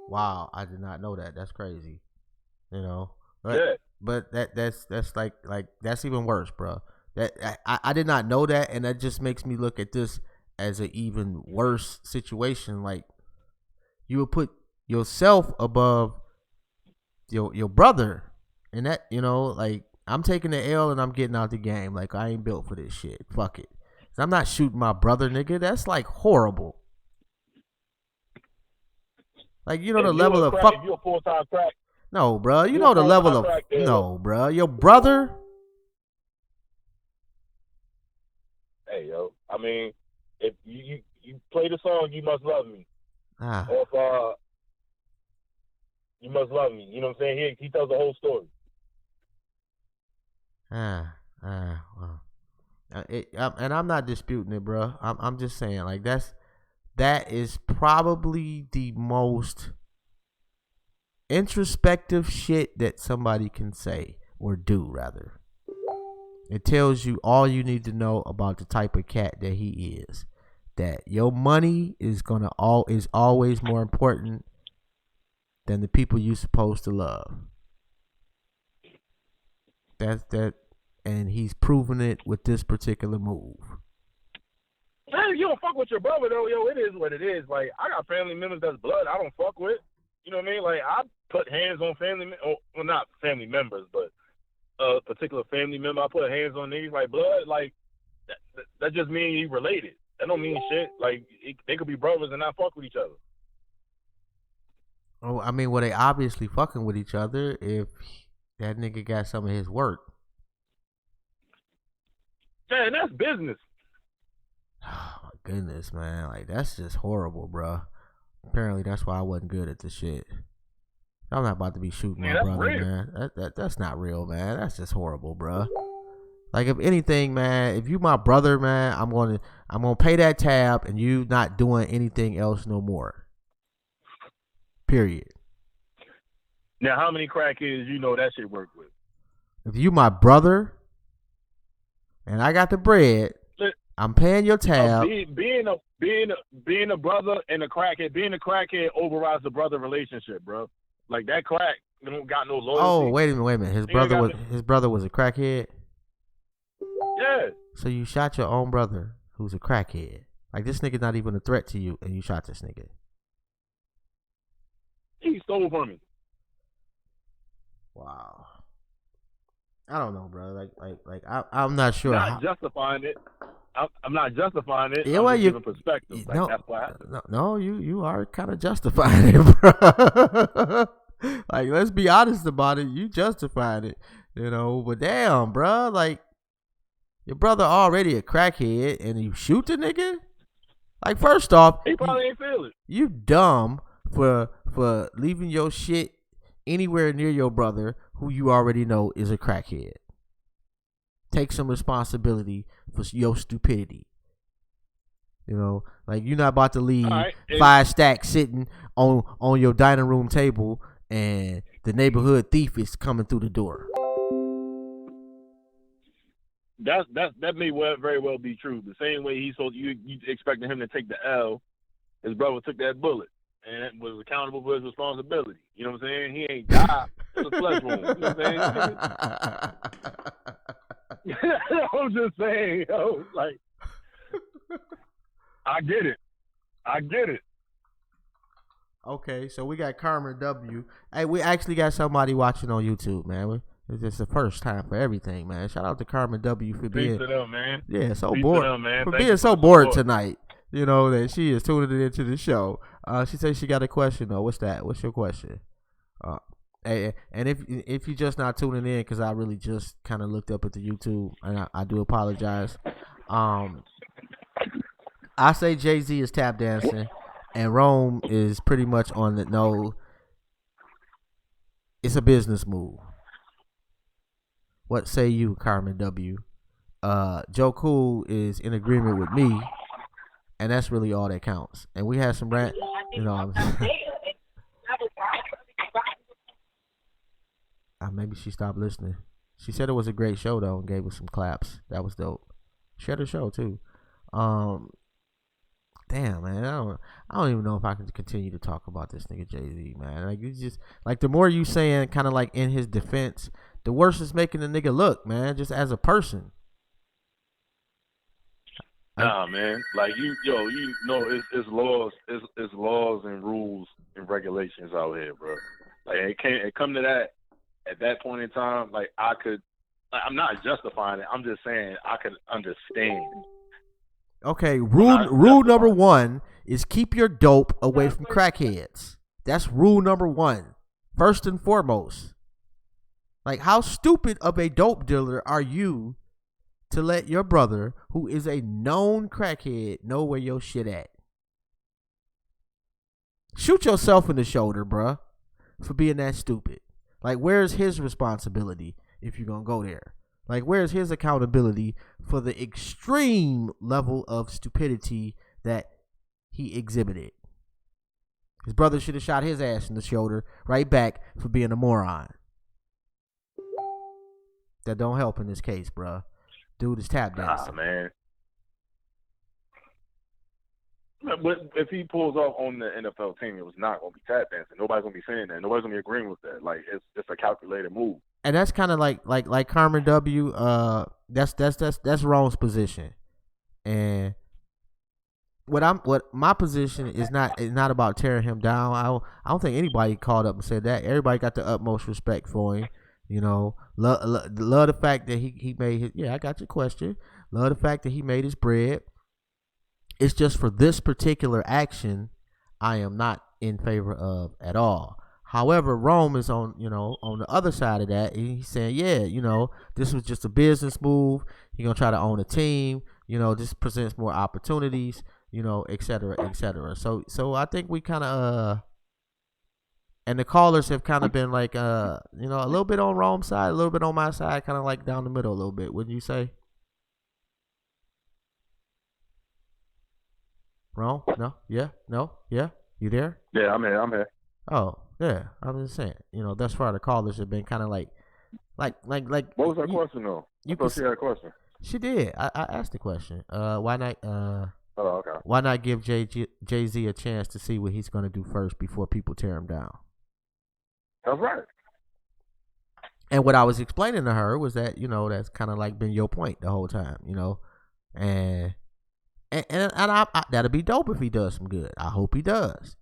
Wow, I did not know that. That's crazy. But, yeah. But that's like that's even worse, bro. That I did not know that, and that just makes me look at this as an even worse situation. Like, you would put yourself above your brother, and that like, I'm taking the L and I'm getting out the game. Like, I ain't built for this shit. Fuck it. I'm not shooting my brother, nigga. That's like horrible. Like, the level of fuck. If you're a full-time crack. No, bro. You know the level of no, bro. Your brother. Hey, yo. I mean, if you play the song "You Must Love Me," or "You Must Love Me," you know what I'm saying? He tells the whole story. Well. And I'm not disputing it, bro. I'm just saying, like, that is probably the most introspective shit that somebody can say or do, rather. It tells you all you need to know about the type of cat that he is. That your money is always more important than the people you're supposed to love. And he's proven it with this particular move. Man, you don't fuck with your brother, though. Yo, it is what it is. Like, I got family members that's blood I don't fuck with. You know what I mean? Like, I put hands on well, not family members, but a particular family member. I put hands on niggas like blood. Like, that just means you related. That don't mean shit. Like, they could be brothers and not fuck with each other. Oh, I mean, well, they obviously fucking with each other if that nigga got some of his work. Yeah, and that's business. Oh, my goodness, man. Like, that's just horrible, bro. Apparently, that's why I wasn't good at the shit. I'm not about to be shooting my brother, real. Man. That's not real, man. That's just horrible, bro. Like, if anything, man, if you my brother, man, I'm gonna pay that tab and you not doing anything else no more. Period. Now, how many crackheads that shit work with? If you my brother and I got the bread, I'm paying your tab. Being a brother and a crackhead, being a crackhead overrides the brother relationship, bro. Like, that crack don't got no loyalty. Oh, wait a minute. His brother was a crackhead? Yeah. So you shot your own brother who's a crackhead. Like, this nigga not even a threat to you, and you shot this nigga. He stole from me. Wow. I don't know, bro. Like I'm not sure. Not justifying it. I'm not justifying it. Yeah, I'm well, just giving perspective. Like, no, that's what happened. No, you are kind of justifying it, bro. Like, let's be honest about it. You justified it, But damn, bro, like your brother already a crackhead, and you shoot the nigga. Like, first off, he probably ain't feel it. You dumb for leaving your shit anywhere near your brother, who you already know is a crackhead. Take some responsibility for your stupidity. Like, you're not about to leave 5 stacks sitting on your dining room table, and the neighborhood thief is coming through the door. That may very well be true. The same way you expecting him to take the L, his brother took that bullet and was accountable for his responsibility. You know what I'm saying? He ain't died in the flesh wound. You know what I'm saying? I'm just saying, like, I get it. Okay, so we got Carmen W. Hey, we actually got somebody watching on YouTube, man. It's just the first time for everything, man. Shout out to Carmen W. for being them, man. Yeah, so Peace bored. to them, man. For Thank being you so for bored support. tonight. That she is tuning into the show. She says she got a question though. What's that? What's your question? And if you're just not tuning in, because I really just kind of looked up at the YouTube, and I do apologize. I say Jay-Z is tap dancing, and Rome is pretty much on the no. It's a business move. What say you, Carmen W? Joe Cool is in agreement with me, and that's really all that counts. And we had some rant, maybe she stopped listening. She said it was a great show though, and gave us some claps. That was dope. She had a show too. Damn, man, I don't even know if I can continue to talk about this nigga Jay-Z, man. Like, it's just like the more you saying, kind of like in his defense, the worse it's making the nigga look, man. Just as a person. Nah, man. Like it's laws and rules and regulations out here, bro. Like it come to that at that point in time. Like I'm not justifying it. I'm just saying I could understand. Okay, rule number 1 is keep your dope away from crackheads. That's rule number 1, first and foremost. Like, how stupid of a dope dealer are you to let your brother, who is a known crackhead, know where your shit at? Shoot yourself in the shoulder, bruh, for being that stupid. Like, where's his responsibility if you're gonna go there? Like, where's his accountability for the extreme level of stupidity that he exhibited? His brother should have shot his ass in the shoulder right back for being a moron. That don't help in this case, bruh. Dude is tap dancing. Nah, man. But if he pulls off on the NFL team, it was not going to be tap dancing. Nobody's going to be saying that. Nobody's going to be agreeing with that. Like, it's a calculated move. And that's kind of like Carmen W. That's Rome's position, and what my position is not about tearing him down. I don't think anybody called up and said that. Everybody got the utmost respect for him. Love the fact that he made his. Yeah, I got your question. Love the fact that he made his bread. It's just for this particular action, I am not in favor of at all. However, Rome is on the other side of that. He's saying, yeah, this was just a business move. He's gonna try to own a team. This presents more opportunities. Et cetera, et cetera. So I think we kind of and the callers have kind of been like a little bit on Rome's side, a little bit on my side, kind of like down the middle a little bit. Wouldn't you say? Rome? No? Yeah? No? Yeah? You there? Yeah, I'm here. Oh, yeah. I'm just saying. Thus far the callers have been kind of like. What was her question though? I thought she had a question. She did. I asked the question. Why not? Oh, okay. Why not give Jay-Z a chance to see what he's gonna do first before people tear him down? That's right. And what I was explaining to her was that that's kind of like been your point the whole time. And I, that'll be dope if he does some good. I hope he does.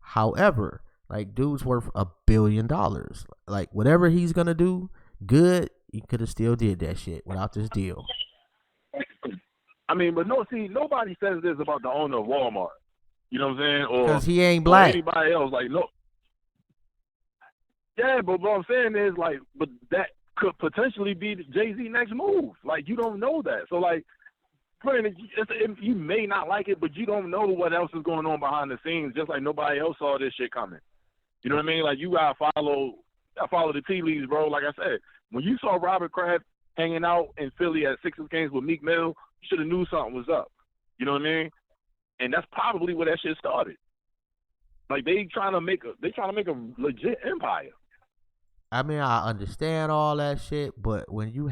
However, like, dude's worth $1 billion. Like, whatever he's gonna do good, he could have still did that shit without this deal. I mean, but nobody says this about the owner of Walmart. You know what I'm saying? Or because he ain't black. Or anybody else, like, no. Yeah, but what I'm saying is, like, but that could potentially be Jay-Z's next move. Like, you don't know that. So, like, you may not like it, but you don't know what else is going on behind the scenes, just like nobody else saw this shit coming. You know what I mean? Like, you gotta follow the tea leaves, bro. Like I said, when you saw Robert Kraft hanging out in Philly at Sixers games with Meek Mill, you should have knew something was up. You know what I mean? And that's probably where that shit started. Like, they trying to make a legit empire. I mean, I understand all that shit, but when you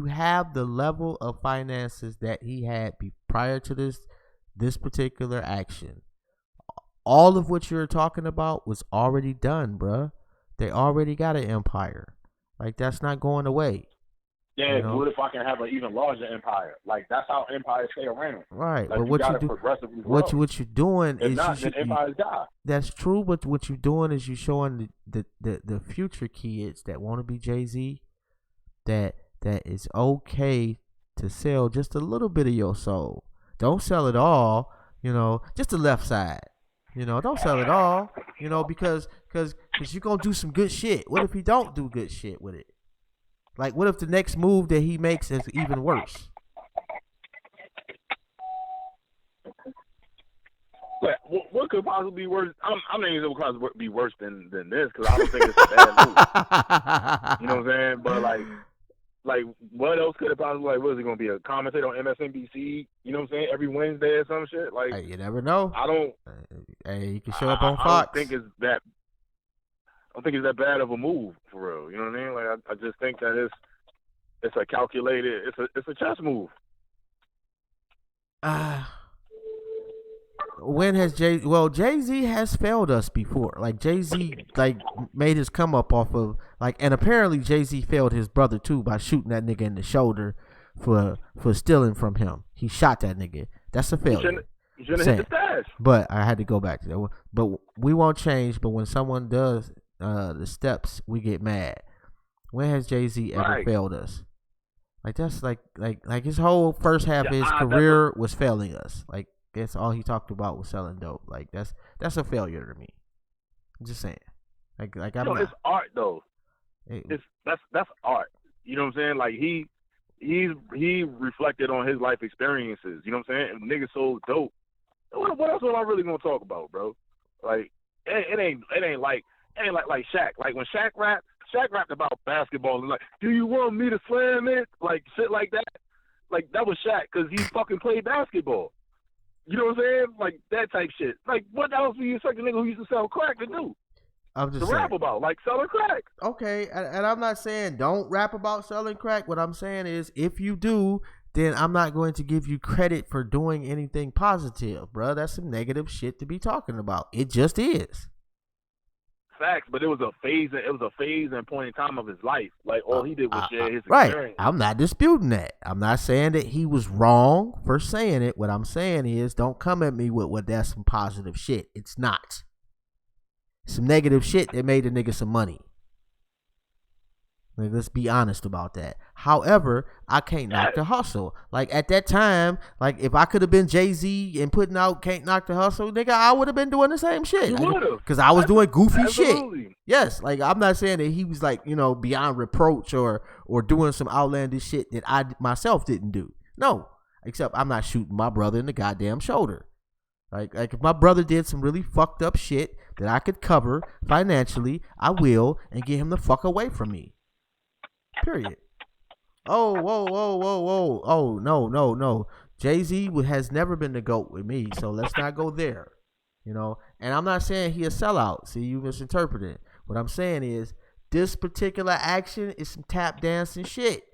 have the level of finances that he had prior to this particular action, all of what you're talking about was already done, bruh. They already got an empire. Like, that's not going away. Yeah, you know? What if I can have an even larger empire? Like, that's how empires stay around. Right, like, but what you're doing if is not, then empires die. That's true, but what you're doing is you're showing the future kids that want to be Jay-Z that it's okay to sell just a little bit of your soul. Don't sell it all, you know, just the left side. You know, don't sell it all, you know, because you're going to do some good shit. What if he don't do good shit with it? Like, what if the next move that he makes is even worse? What could possibly be worse? I'm not even going to be worse than this, because I don't think it's a bad move. You know what I'm saying? But, like, what else could it possibly, like, what is it going to be, a commentator on MSNBC, you know what I'm saying, every Wednesday or some shit? Like, hey, you never know. I don't. Hey, you can show up on Fox. I don't think it's that bad of a move, for real. You know what I mean? Like, I just think that it's a calculated, it's a chess move. When has Jay-Z has failed us before. Like, Jay-Z, like, made his come up off of, like, and apparently Jay-Z failed his brother too by shooting that nigga in the shoulder for stealing from him. He shot that nigga. That's a failure. You shouldn't hit the stash. But I had to go back to that. But we won't change. But when someone does the steps, we get mad. When has Jay-Z ever failed us? Like, that's like his whole first half of his career was failing us. Like, that's all he talked about was selling dope. Like, that's a failure to me. I'm just saying. Like I'm not. It's art though. That's art. You know what I'm saying? Like, he reflected on his life experiences. You know what I'm saying? And niggas sold dope. What else am I really gonna talk about, bro? Like, it ain't like Shaq. Like, when Shaq rapped about basketball and like, do you want me to slam it? Like, shit like that. Like, that was Shaq because he fucking played basketball. You know what I'm saying? Like, that type shit. Like, what else do you expect a nigga who used to sell crack to do? I'm just to rap about, like, selling crack. Okay, and I'm not saying don't rap about selling crack. What I'm saying is, if you do, then I'm not going to give you credit for doing anything positive, bro. That's some negative shit to be talking about. It just is. Facts, but it was a phase and point in time of his life. Like, all he did was share his experience. Right. I'm not disputing that. I'm not saying that he was wrong for saying it. What I'm saying is, don't come at me with that's some positive shit. It's not. Some negative shit that made the nigga some money. Like, let's be honest about that. However, I can't knock the hustle. Like, at that time, like, if I could have been Jay-Z and putting out Can't Knock the Hustle, nigga, I would have been doing the same shit. You would have. Because I was doing goofy Absolutely. shit. Yes, like, I'm not saying that he was, like, you know, beyond reproach or doing some outlandish shit that I myself didn't do. No, except I'm not shooting my brother in the goddamn shoulder. Like if my brother did some really fucked up shit that I could cover financially, I will, and get him the fuck away from me. Period. Oh, whoa. Oh, no. Jay-Z has never been the GOAT with me, so let's not go there. You know, and I'm not saying he a sellout. See, you misinterpreted. What I'm saying is, this particular action is some tap dancing shit.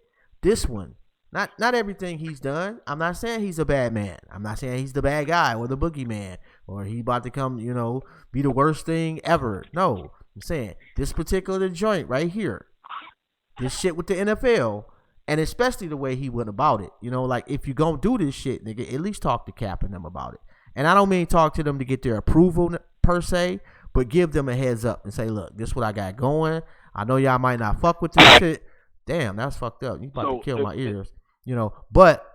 This one. Not everything he's done. I'm not saying he's a bad man. I'm not saying he's the bad guy or the boogeyman or he about to come, you know, be the worst thing ever. No, I'm saying this particular joint right here, this shit with the NFL, and especially the way he went about it. You know, like, if you gonna do this shit, nigga, at least talk to Cap and them about it. And I don't mean talk to them to get their approval per se, but give them a heads up and say, look, this is what I got going. I know y'all might not fuck with this shit. Damn, that's fucked up. You about to kill my ears. You know, but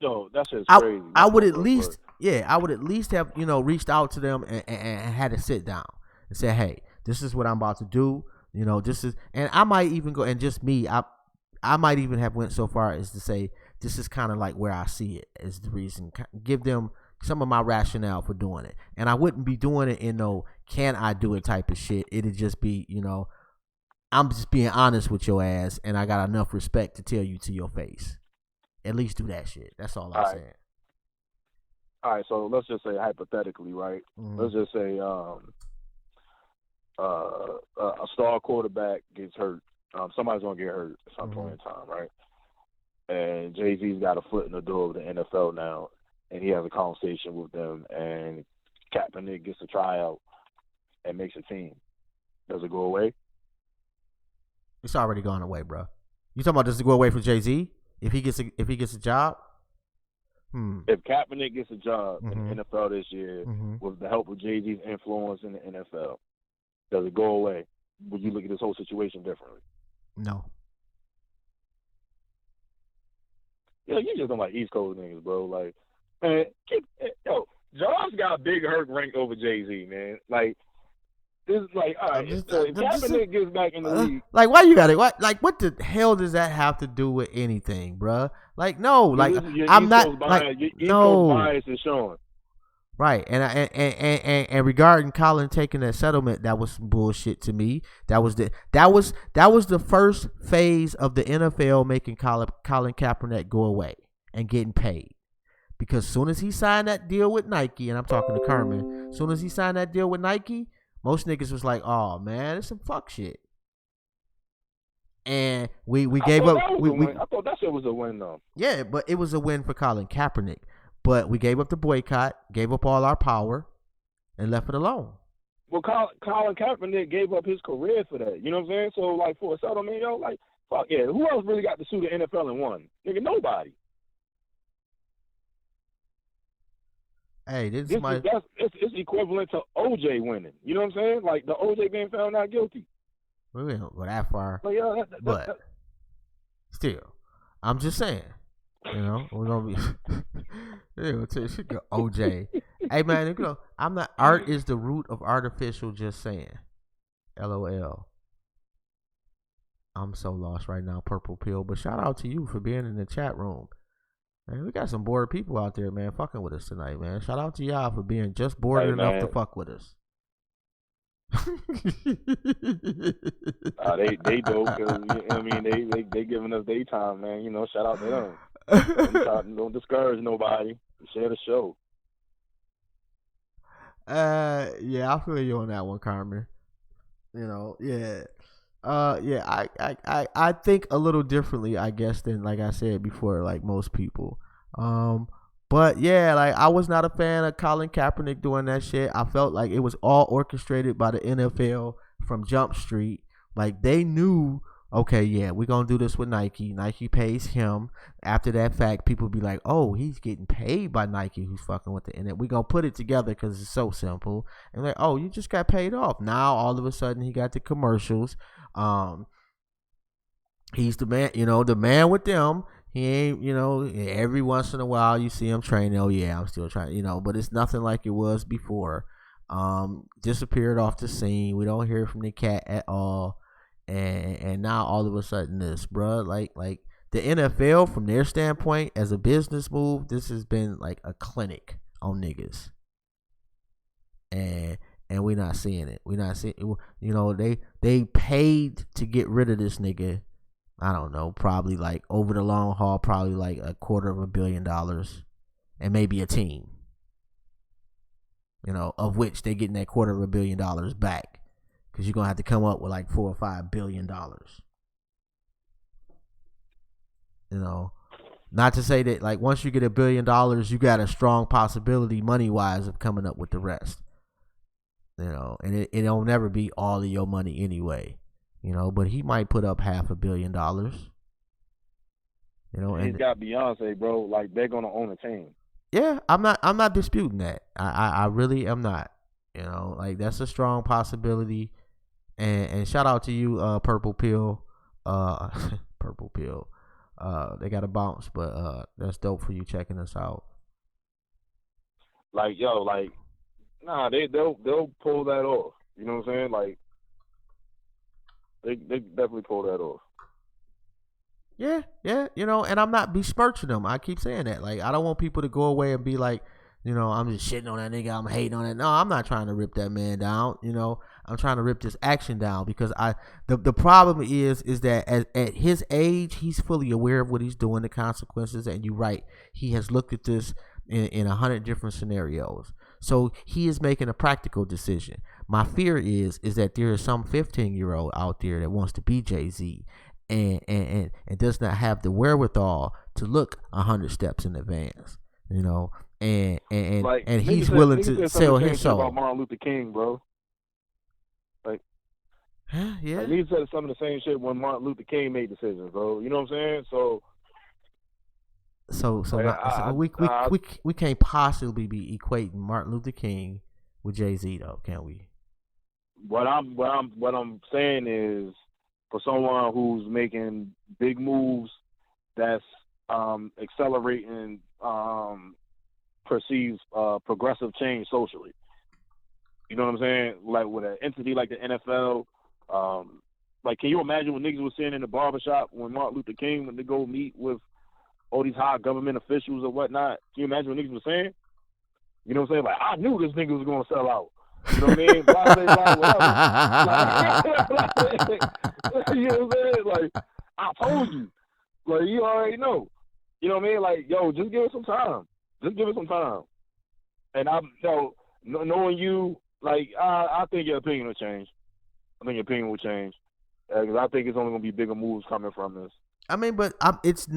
Yo, that's just crazy. I would at least, I would at least have, reached out to them and had to sit down and say, hey, this is what I'm about to do. This is, and I might even go, and just me, I might even have went so far as to say, this is kind of like where I see it as the reason. Give them some of my rationale for doing it. And I wouldn't be doing it in no can I do it type of shit. It'd just be, I'm just being honest with your ass, and I got enough respect to tell you to your face. At least do that shit. That's all I'm saying. All right, so let's just say hypothetically, right? Mm-hmm. Let's just say a star quarterback gets hurt. Somebody's gonna get hurt at some point in time, right? And Jay-Z's got a foot in the door of the NFL now, and he has a conversation with them, and Kaepernick gets a tryout and makes a team. Does it go away? It's already gone away, bro. You talking about does it go away for Jay-Z if he gets a job? If Kaepernick gets a job in the NFL this year with the help of Jay-Z's influence in the NFL, does it go away? Would you look at this whole situation differently? No. You just don't like East Coast niggas, bro. Like, man, Josh got a big hurt rank over Jay-Z, man. Like, this is like, all right, if Kaepernick gets back in the league. Like, why you got it? What the hell does that have to do with anything, bruh? Like, no, like, I'm not, like, no. Bias is Shaun. Right, and regarding Colin taking that settlement, that was some bullshit to me. That was the first phase of the NFL making Colin Kaepernick go away and getting paid, because soon as he signed that deal with Nike, and I'm talking to Kerman, soon as he signed that deal with Nike, most niggas was like, oh man, it's some fuck shit. And we gave up. I thought that shit was a win though. Yeah, but it was a win for Colin Kaepernick. But we gave up the boycott, gave up all our power, and left it alone. Well, Colin Kaepernick gave up his career for that. You know what I'm saying? So, like, for a settlement, like, fuck yeah. Who else really got to sue the NFL and won? Nigga, nobody. Hey, it's equivalent to OJ winning. You know what I'm saying? Like, the OJ being found not guilty. We don't go that far. But still, I'm just saying. We're gonna be. OJ. Hey man, I'm not. Art is the root of artificial. Just saying. LOL. I'm so lost right now, Purple Pill. But shout out to you for being in the chat room. Man, we got some bored people out there, man, fucking with us tonight, man. Shout out to y'all for being just bored enough to fuck with us. They dope, cause I mean they giving us daytime, man. Shout out to them. Don't discourage nobody. Share the show. Yeah, I feel you on that one, Carmen. Yeah. I think a little differently, I guess, than like I said before, like most people. But yeah, like I was not a fan of Colin Kaepernick doing that shit. I felt like it was all orchestrated by the NFL from Jump Street. Like they knew, okay, yeah, we're gonna do this with Nike. Nike pays him. After that fact, people be like, oh, he's getting paid by Nike who's fucking with the internet. We're gonna put it together because it's so simple. And like, oh, you just got paid off. Now all of a sudden he got the commercials. He's the man, the man with them. He ain't, every once in a while you see him training. Oh yeah, I'm still trying, but it's nothing like it was before. Disappeared off the scene. We don't hear from the cat at all. And now all of a sudden this, bruh, like the NFL from their standpoint as a business move, this has been like a clinic on niggas. And we're not seeing it. We're not seeing, they paid to get rid of this nigga. I don't know, probably like over the long haul, probably like $250 million and maybe a team, of which they're getting that $250 million back because you're going to have to come up with like $4 or $5 billion. Not to say that like once you get $1 billion, you got a strong possibility money wise of coming up with the rest, and it'll never be all of your money anyway. But he might put up $500 million. And he's got Beyonce, bro. Like they're gonna own a team. Yeah, I'm not disputing that. I really am not. Like that's a strong possibility. And shout out to you, Purple Pill. Purple Pill. They got to bounce, but that's dope for you checking us out. Like, yo, like, nah, they'll pull that off. You know what I'm saying? Like, they definitely pull that off. Yeah, and I'm not besmirching them. I keep saying that. Like, I don't want people to go away and be like, I'm just shitting on that nigga. I'm hating on it. No, I'm not trying to rip that man down. I'm trying to rip this action down because the problem is that at his age, he's fully aware of what he's doing, the consequences. And you're right. He has looked at this in 100 different scenarios. So he is making a practical decision. My fear is that there is some 15-year-old out there that wants to be Jay-Z and does not have the wherewithal to look 100 steps in advance, and he's willing to sell his soul. About Martin Luther King, bro. Like, yeah. Like, he said some of the same shit when Martin Luther King made decisions, bro. You know what I'm saying? We can't possibly be equating Martin Luther King with Jay-Z, though, can we? What I'm saying is, for someone who's making big moves, that's accelerating perceived progressive change socially. You know what I'm saying? Like with an entity like the NFL, like, can you imagine what niggas was saying in the barbershop when Martin Luther King went to go meet with all these high government officials or whatnot? Can you imagine what niggas was saying? You know what I'm saying? Like, I knew this nigga was going to sell out. You know what I mean? Blah, blah, blah, whatever. You know what I'm saying? Like, I told you. Like, you already know. You know what I mean? Like, yo, just give it some time. And knowing you, like, I think your opinion will change. Because I think it's only going to be bigger moves coming from this. I mean, but it's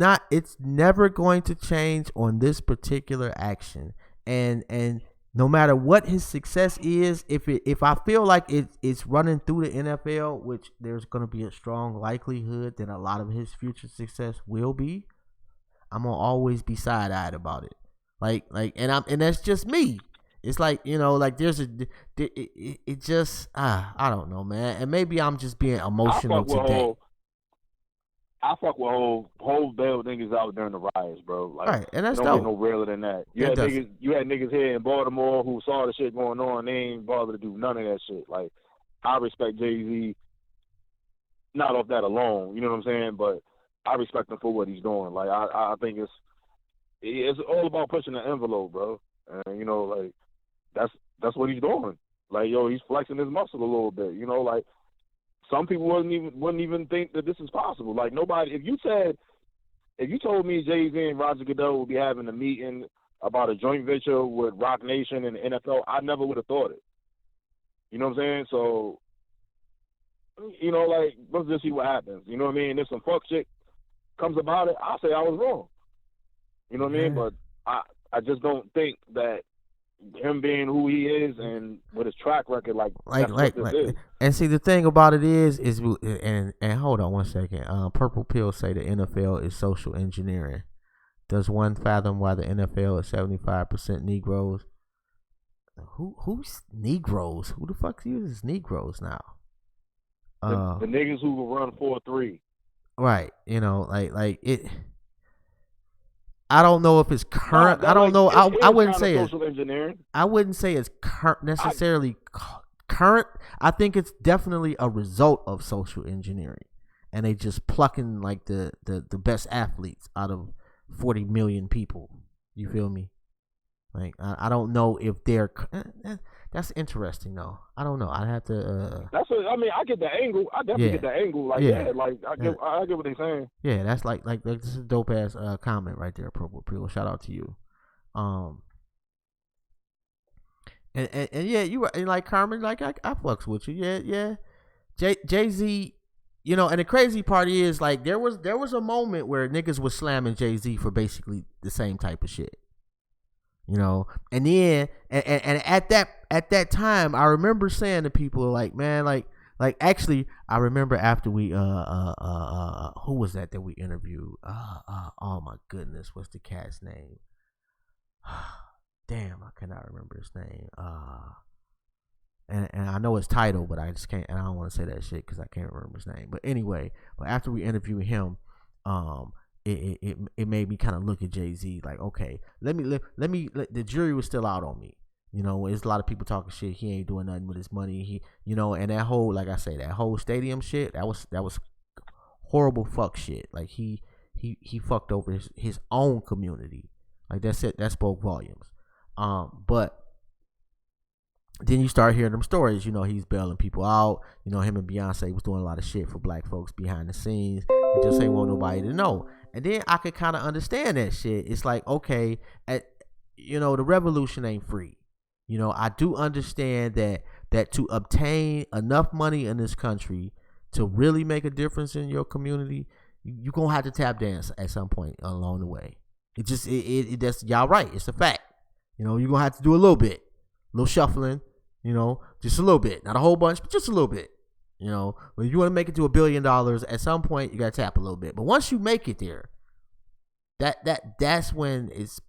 never going to change on this particular action. And no matter what his success is, if I feel like it's running through the NFL, which there's going to be a strong likelihood that a lot of his future success will be, I'm gonna always be side-eyed about it. And that's just me. It's like, like there's it just I don't know, man. And maybe I'm just being emotional today. I fuck with whole bail niggas out during the riots, bro. Like, right, and that's don't dope. get no realer than that. You had niggas here in Baltimore who saw the shit going on. They ain't bothered to do none of that shit. Like, I respect Jay-Z, not off that alone. You know what I'm saying? But I respect him for what he's doing. Like, I think it's all about pushing the envelope, bro. And like, that's what he's doing. Like, yo, he's flexing his muscle a little bit. Like, some people wouldn't even think that this is possible. Like, nobody. If you told me Jay-Z and Roger Goodell would be having a meeting about a joint venture with Rock Nation and the NFL, I never would have thought it. You know what I'm saying? So, like, let's just see what happens. You know what I mean? If some fuck shit comes about it, I'll say I was wrong. You know what I mean? But I just don't think that him being who he is and with his track record, like is. And see, the thing about it is and hold on one second. Purple Pill say the NFL is social engineering. Does one fathom why the NFL is 75% Negroes? Who's Negroes? Who the fuck uses Negroes now? The niggas who will run 4-3. Right. Like it. I don't know if it's current. I don't know. I wouldn't say it's social engineering. I wouldn't say it's necessarily current. I think it's definitely a result of social engineering, and they just plucking like the best athletes out of 40 million people. You feel me? Like, I don't know if they're. That's interesting though. I don't know. I'd have to. That's what I mean. I get the angle. I definitely get the angle. Like, like I get what they're saying. Yeah, that's like this is a dope ass comment right there, Purple Pill. Shout out to you. And yeah, you were, and like Carmen, like I fucks with you. Yeah. Jay-Z, and the crazy part is, like, there was a moment where niggas was slamming Jay-Z for basically the same type of shit. And then and at that time, I remember saying to people, like, man, like actually, I remember after we who was that we interviewed? Oh my goodness, what's the cat's name? Damn, I cannot remember his name. And I know his title, but I just can't. And I don't want to say that shit because I can't remember his name. But anyway, after we interviewed him, it made me kind of look at Jay-Z like, okay, the jury was still out on me. You know, there's a lot of people talking shit. He ain't doing nothing with his money. He, you know, and that whole, like I say, that whole stadium shit, that was horrible fuck shit. Like he fucked over his own community. Like that's it. That spoke volumes. But then you start hearing them stories. You know, he's bailing people out. You know, him and Beyonce was doing a lot of shit for black folks behind the scenes. It just ain't want nobody to know. And then I could kind of understand that shit. It's like, okay, you know, the revolution ain't free. You know, I do understand that to obtain enough money in this country to really make a difference in your community, you're going to have to tap dance at some point along the way. That's y'all right. It's a fact. You know, you're going to have to do a little bit, a little shuffling, you know, just a little bit. Not a whole bunch, but just a little bit. You know, when you want to make it to $1 billion, at some point you got to tap a little bit. But once you make it there, that's when it's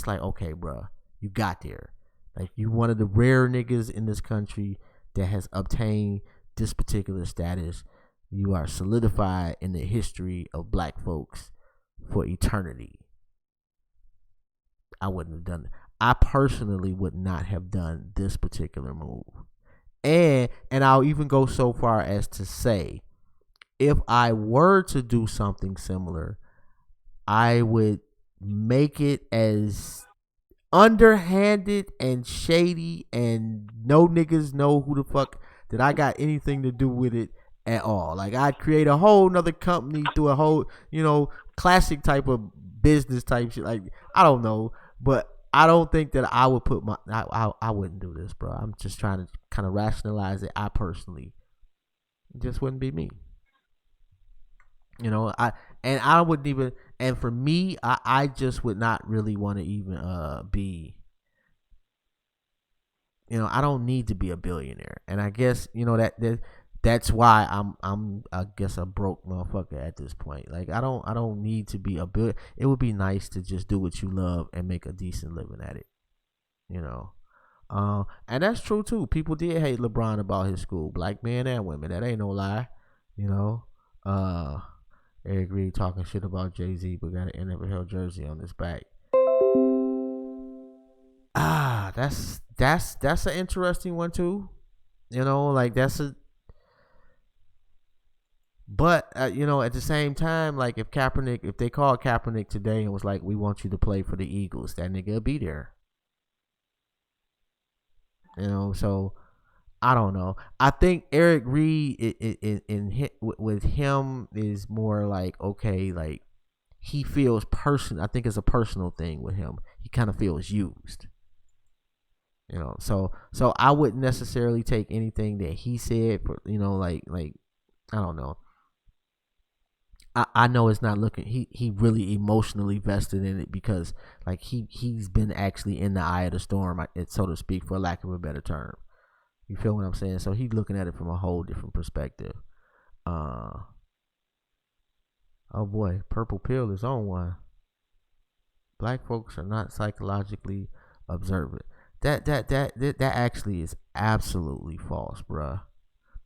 like, okay, bro, you got there. Like, you one of the rare niggas in this country that has obtained this particular status. You are solidified in the history of black folks for eternity. I wouldn't have done it. I personally would not have done this particular move. And I'll even go so far as to say, if I were to do something similar, I would make it as underhanded and shady and no niggas know who the fuck that I got anything to do with it at all. Like, I'd create a whole nother company through a whole, you know, classic type of business type shit. Like, I don't know, but I don't think that I would put I wouldn't do this, bro. I'm just trying to kind of rationalize it. I personally, it just wouldn't be me. You know, I wouldn't even, and for me, I just would not really want to even be, you know, I don't need to be a billionaire. And I guess, you know, that's why I'm I guess a broke motherfucker at this point. Like, I don't need to be a bill. It would be nice to just do what you love and make a decent living at it. You know. And that's true too. People did hate LeBron about his school, black men and women. That ain't no lie. You know. Eric Reed talking shit about Jay-Z, but got an NFL jersey on his back. That's an interesting one too. You know, like but you know, at the same time, like, if they called Kaepernick today and was like, we want you to play for the Eagles, that nigga be there. You know, so I don't know. I think Eric Reed with him is more like, okay, like, he feels I think it's a personal thing with him. He kind of feels used. You know, so I wouldn't necessarily take anything that he said, you know, like I don't know. I know it's not looking. He really emotionally vested in it because, like, he's been actually in the eye of the storm, so to speak, for lack of a better term. You feel what I'm saying? So he's looking at it from a whole different perspective. Oh boy, Purple Pill is on one. Black folks are not psychologically observant. That actually is absolutely false, bruh.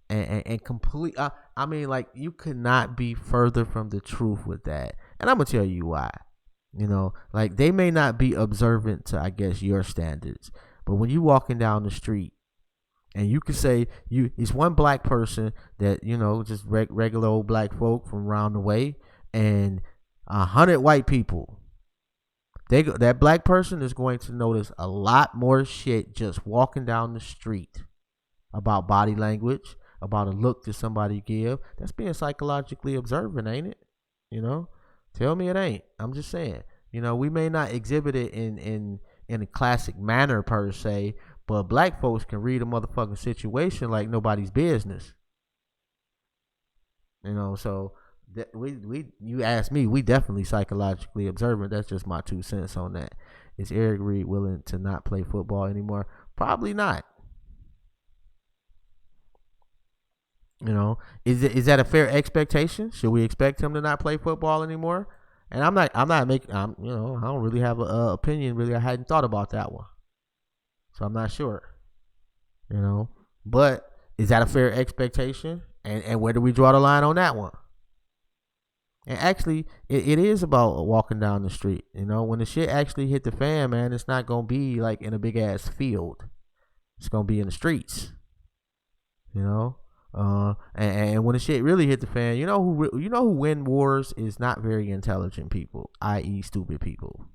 And complete. I mean, like, you could not be further from the truth with that. And I'm gonna tell you why. You know, like, they may not be observant to, I guess, your standards, but when you walking down the street, and you could say it's one black person that, you know, just regular old black folk from around the way, and 100 white people. That black person is going to notice a lot more shit just walking down the street about body language, about a look that somebody give. That's being psychologically observant, ain't it? You know, tell me it ain't. I'm just saying. You know, we may not exhibit it in a classic manner per se, but black folks can read a motherfucking situation like nobody's business. You know, so you ask me, we definitely psychologically observant. That's just my 2 cents on that. Is Eric Reed willing to not play football anymore? Probably not. You know, is that a fair expectation? Should we expect him to not play football anymore? And I'm not making, you know, I don't really have an opinion. Really, I hadn't thought about that one. So I'm not sure, you know, but is that a fair expectation? And where do we draw the line on that one? And actually, it is about walking down the street. You know, when the shit actually hit the fan, man, it's not gonna be like in a big ass field. It's gonna be in the streets. You know, and when the shit really hit the fan, you know who win wars is not very intelligent people, i.e., stupid people.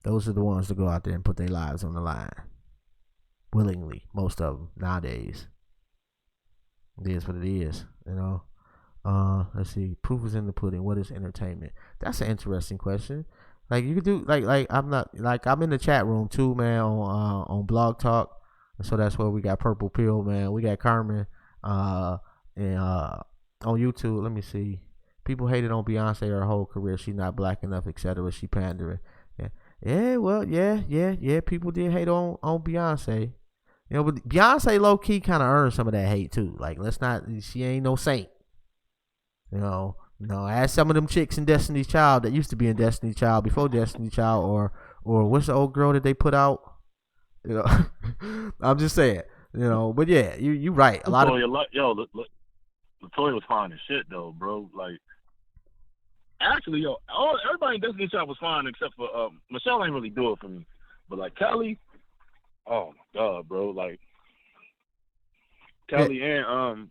Those are the ones that go out there and put their lives on the line willingly. Most of them nowadays. It is what it is. You know. Let's see. Proof is in the pudding. What is entertainment? That's an interesting question. Like you could do like I'm in the chat room too, man, on Blog Talk. So that's where we got Purple Pill, man. We got Carmen and on YouTube. Let me see. People hated on Beyonce her whole career. She's not black enough, etc. She pandering. Yeah. People did hate on Beyonce. You know, but Beyonce low key kind of earned some of that hate too. Like, she ain't no saint. You know, ask some of them chicks in Destiny's Child that used to be in Destiny's Child before Destiny's Child, or what's the old girl that they put out? You know, I'm just saying. You know, but yeah, you right. A lot of Latoya was fine as shit though, bro. Like, actually, everybody in Destiny's Child was fine except for Michelle. Ain't really do it for me, but like Kelly, oh my god, bro, like. Kelly and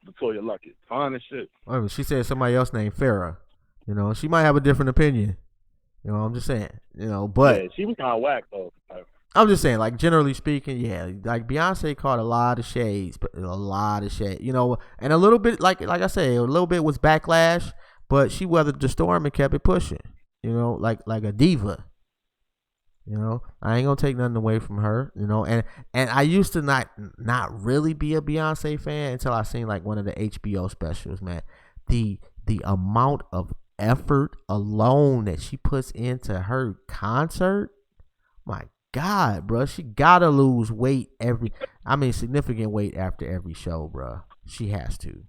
Latoya Luckett, fine as shit. Oh, she said somebody else named Farrah. You know, she might have a different opinion. You know, I'm just saying. You know, but yeah, she was kind of whack though. I'm just saying, like generally speaking, yeah, like Beyonce caught a lot of shades, but a lot of shade. You know, and a little bit, like I say, a little bit was backlash, but she weathered the storm and kept it pushing. You know, like a diva. You know, I ain't gonna take nothing away from her. You know, and I used to not really be a Beyonce fan until I seen like one of the HBO specials. Man, the amount of effort alone that she puts into her concert, my God, bro, she gotta lose weight significant weight after every show, bro. She has to.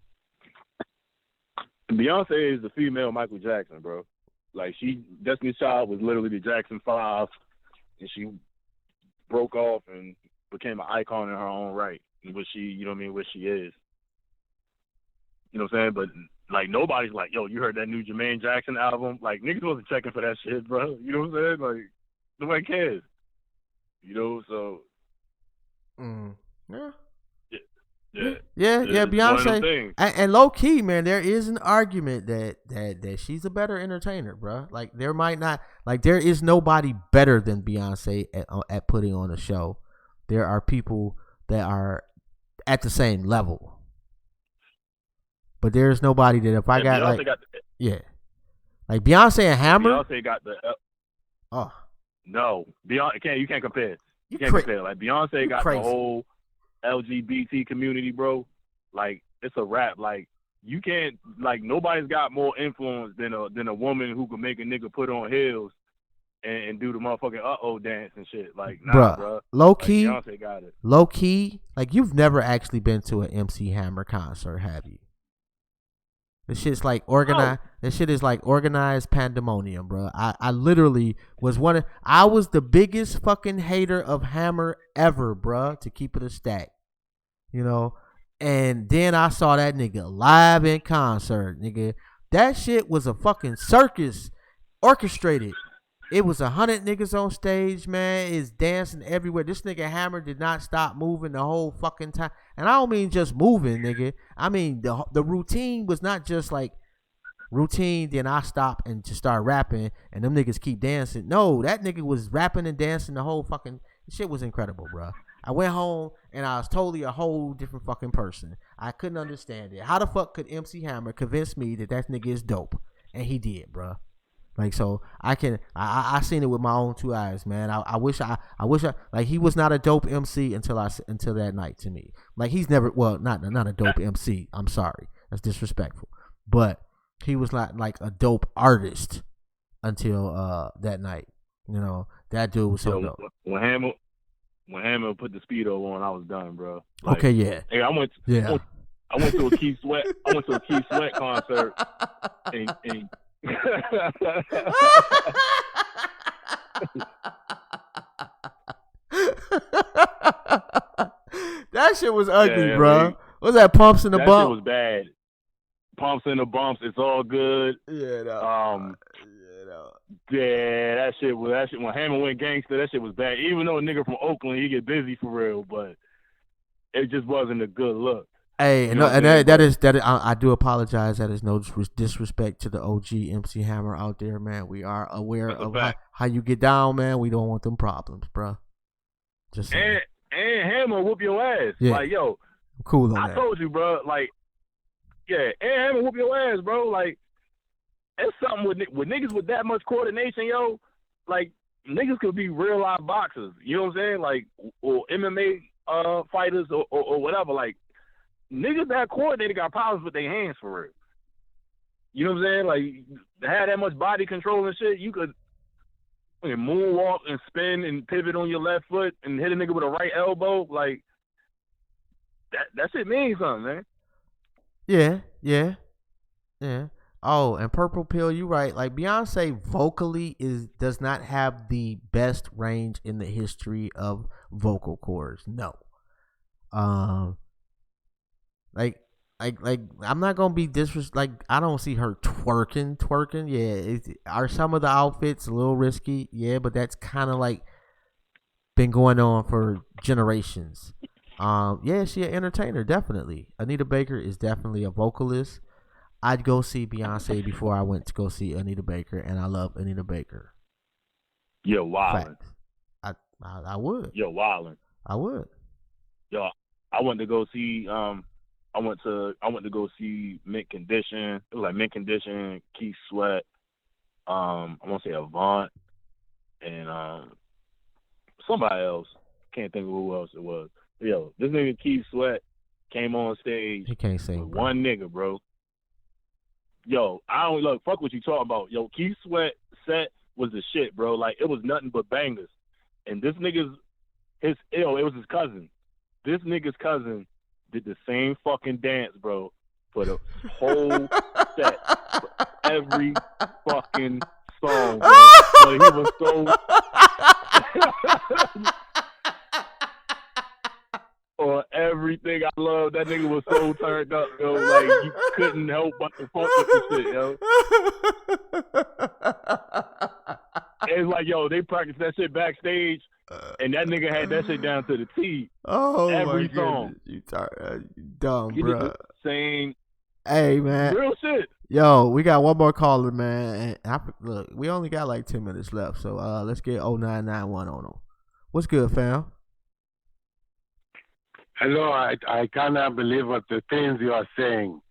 Beyonce is the female Michael Jackson, bro. Like, Destiny's Child was literally the Jackson 5. And she broke off and became an icon in her own right, what she is. You know what I'm saying? But like nobody's like, yo, you heard that new Jermaine Jackson album? Like niggas wasn't checking for that shit, bro. You know what I'm saying? Like nobody cares. You know, so Yeah, Beyonce. And low key, man, there is an argument that she's a better entertainer, bro. Like there is nobody better than Beyonce at putting on a show. There are people that are at the same level, but there's nobody that if I got Beyonce like like Beyonce and Hammer. Beyonce got the no, Beyonce you can't compare. You can't compare. Like Beyonce got the whole LGBT community, bro. Like it's a rap. Like you can't. Like nobody's got more influence than a woman who can make a nigga put on heels and do the motherfucking dance and shit. Like nah, bro. Low key, like, Beyonce got it. Low key, like you've never actually been to an MC Hammer concert, have you? This shit's like organized. No. This shit is like organized pandemonium, bro. I literally was I was the biggest fucking hater of Hammer ever, bro. To keep it a stack. You know, and then I saw that nigga live in concert, nigga. That shit was a fucking circus, orchestrated. It was 100 niggas on stage, man. It's dancing everywhere. This nigga Hammer did not stop moving the whole fucking time. And I don't mean just moving, nigga. I mean the routine was not just like routine, then I stop and just start rapping and them niggas keep dancing. No, that nigga was rapping and dancing the whole fucking shit was incredible, bro. I went home and I was totally a whole different fucking person. I couldn't understand it. How the fuck could MC Hammer convince me that nigga is dope? And he did, bro. Like, so I seen it with my own two eyes, man. I wish like he was not a dope MC until that night to me. Like he's never, not a dope MC. I'm sorry. That's disrespectful. But he was not like a dope artist until that night. You know, that dude was so dope. When Hammer put the Speedo on, I was done, bro. Like, okay, yeah. Hey, I went to a Keith Sweat. I went to a Keith Sweat concert, and that shit was ugly, bro. What was that? Pumps in the bump. That shit was bad. pumps and the bumps. It's all good. Yeah, yeah, that shit when Hammer went gangster, that shit was bad. Even though a nigga from Oakland, he get busy for real, but it just wasn't a good look. Hey, you know that is I do apologize. That is no disrespect to the OG MC Hammer out there, man. We are aware of how you get down, man. We don't want them problems, bro. Just saying. And Hammer whoop your ass. Yeah. Like, yo, I'm cool on that. I told you, bro. Like, yeah, and Hammer whoop your ass, bro. Like, it's something with niggas with that much coordination, yo. Like, niggas could be real live boxers. You know what I'm saying? Like, or MMA fighters or whatever. Like, niggas that coordinated got problems with their hands for real. You know what I'm saying? Like, to have that much body control and shit, you could moonwalk and spin and pivot on your left foot and hit a nigga with a right elbow. Like, that shit means something, man. Yeah. Oh, and Purple Pill, you right. Like, Beyonce vocally does not have the best range in the history of vocal cords. No. Like I'm not gonna be I don't see her twerking. Yeah, are some of the outfits a little risky? Yeah, but that's kind of like been going on for generations. Yeah, she an entertainer, definitely. Anita Baker is definitely a vocalist. I'd go see Beyonce before I went to go see Anita Baker, and I love Anita Baker. You're wildin'. I would. You're wildin'. I would. Yo, I went to go see I went to go see Mint Condition. It was like Mint Condition, Keith Sweat, I want to say Avant, and somebody else. Can't think of who else it was. Yo, this nigga Keith Sweat came on stage. He can't sing. One nigga, bro. Yo, I don't look. Fuck what you talking about. Yo, Keith Sweat set was the shit, bro. Like, it was nothing but bangers. And this nigga's it was his cousin. This nigga's cousin did the same fucking dance, bro, for the whole set, for every fucking song, bro. But he was so or everything. I love that nigga was so turned up, yo. Like, you couldn't help but to fuck with the shit, yo. It's like, yo, they practiced that shit backstage, and that nigga had that shit down to the T. Oh, every my song. You dumb, bro. Same. Hey, man. Real shit. Yo, we got one more caller, man. Look, we only got like 10 minutes left, so let's get 0991 on them. What's good, fam? Hello, I cannot believe what the things you are saying.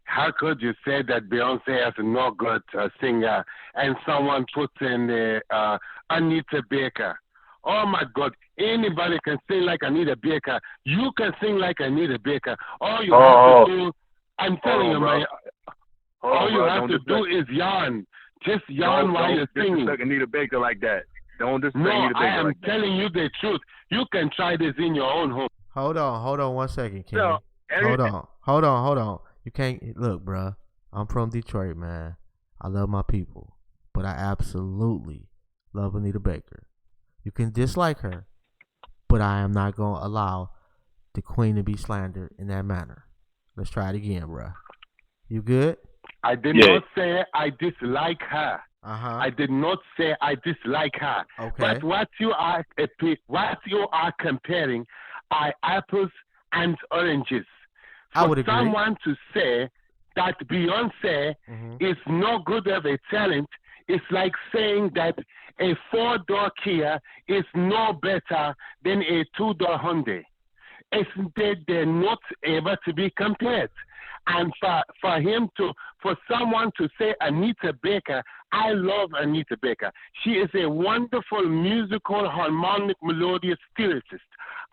How could you say that Beyonce is no good singer and someone puts in Anita Baker? Oh, my God. Anybody can sing like Anita Baker. You can sing like Anita Baker. All you have to do, I'm telling you, man, all you have to do is yarn. Just yarn while you're singing. Don't Anita Baker like that. Don't disrespect Anita Baker I am like that. telling you the truth. You can try this in your own home. Hold on 1 second, King. No, Hold on. You can't look, bruh. I'm from Detroit, man. I love my people, but I absolutely love Anita Baker. You can dislike her, but I am not gonna allow the queen to be slandered in that manner. Let's try it again, bruh. You good? I did not say I dislike her. I did not say I dislike her. Okay. But what you are comparing are apples and oranges. I would agree. For someone to say that Beyonce is no good of a talent, it's like saying that a 4-door Kia is no better than a 2-door Hyundai. They're not able to be compared. And for someone to say Anita Baker, I love Anita Baker. She is a wonderful musical, harmonic, melodious lyricist.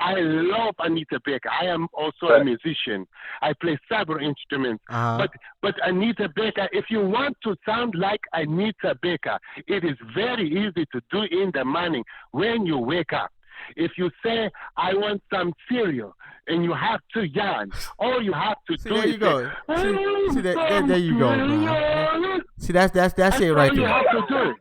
I love Anita Baker. I am also a musician. I play several instruments. But Anita Baker, if you want to sound like Anita Baker, it is very easy to do in the morning when you wake up. If you say, I want some cereal, and you have to yarn, all you have to do is say, there you go, man. See, that's it right there. You have to do.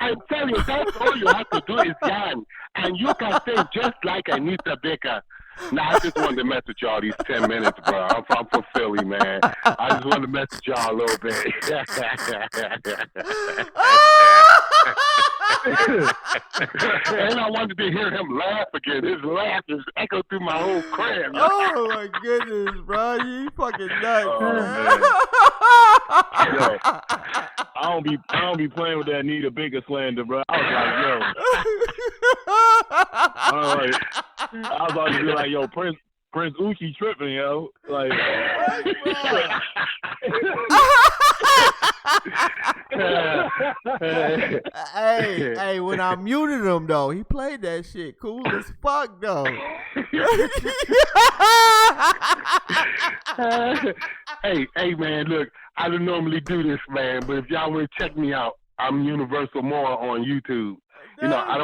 I'm telling you, that's all you have to do is yarn. And you can sing just like Anita Baker. Now, I just wanted to mess with y'all these 10 minutes, bro. I'm from Philly, man. I just wanted to mess with y'all a little bit. And I wanted to hear him laugh again. His laugh just echoed through my whole crib. Oh, my goodness, bro. You fucking nuts, man. Yo, I don't be playing with that Anita Baker slander, bro. I was about to be like, yo, Prince Uchi tripping, yo. Like, hey, when I muted him though, he played that shit cool as fuck though. Hey, man, look, I don't normally do this, man, but if y'all want to check me out, I'm Universal Moore on YouTube. You know, I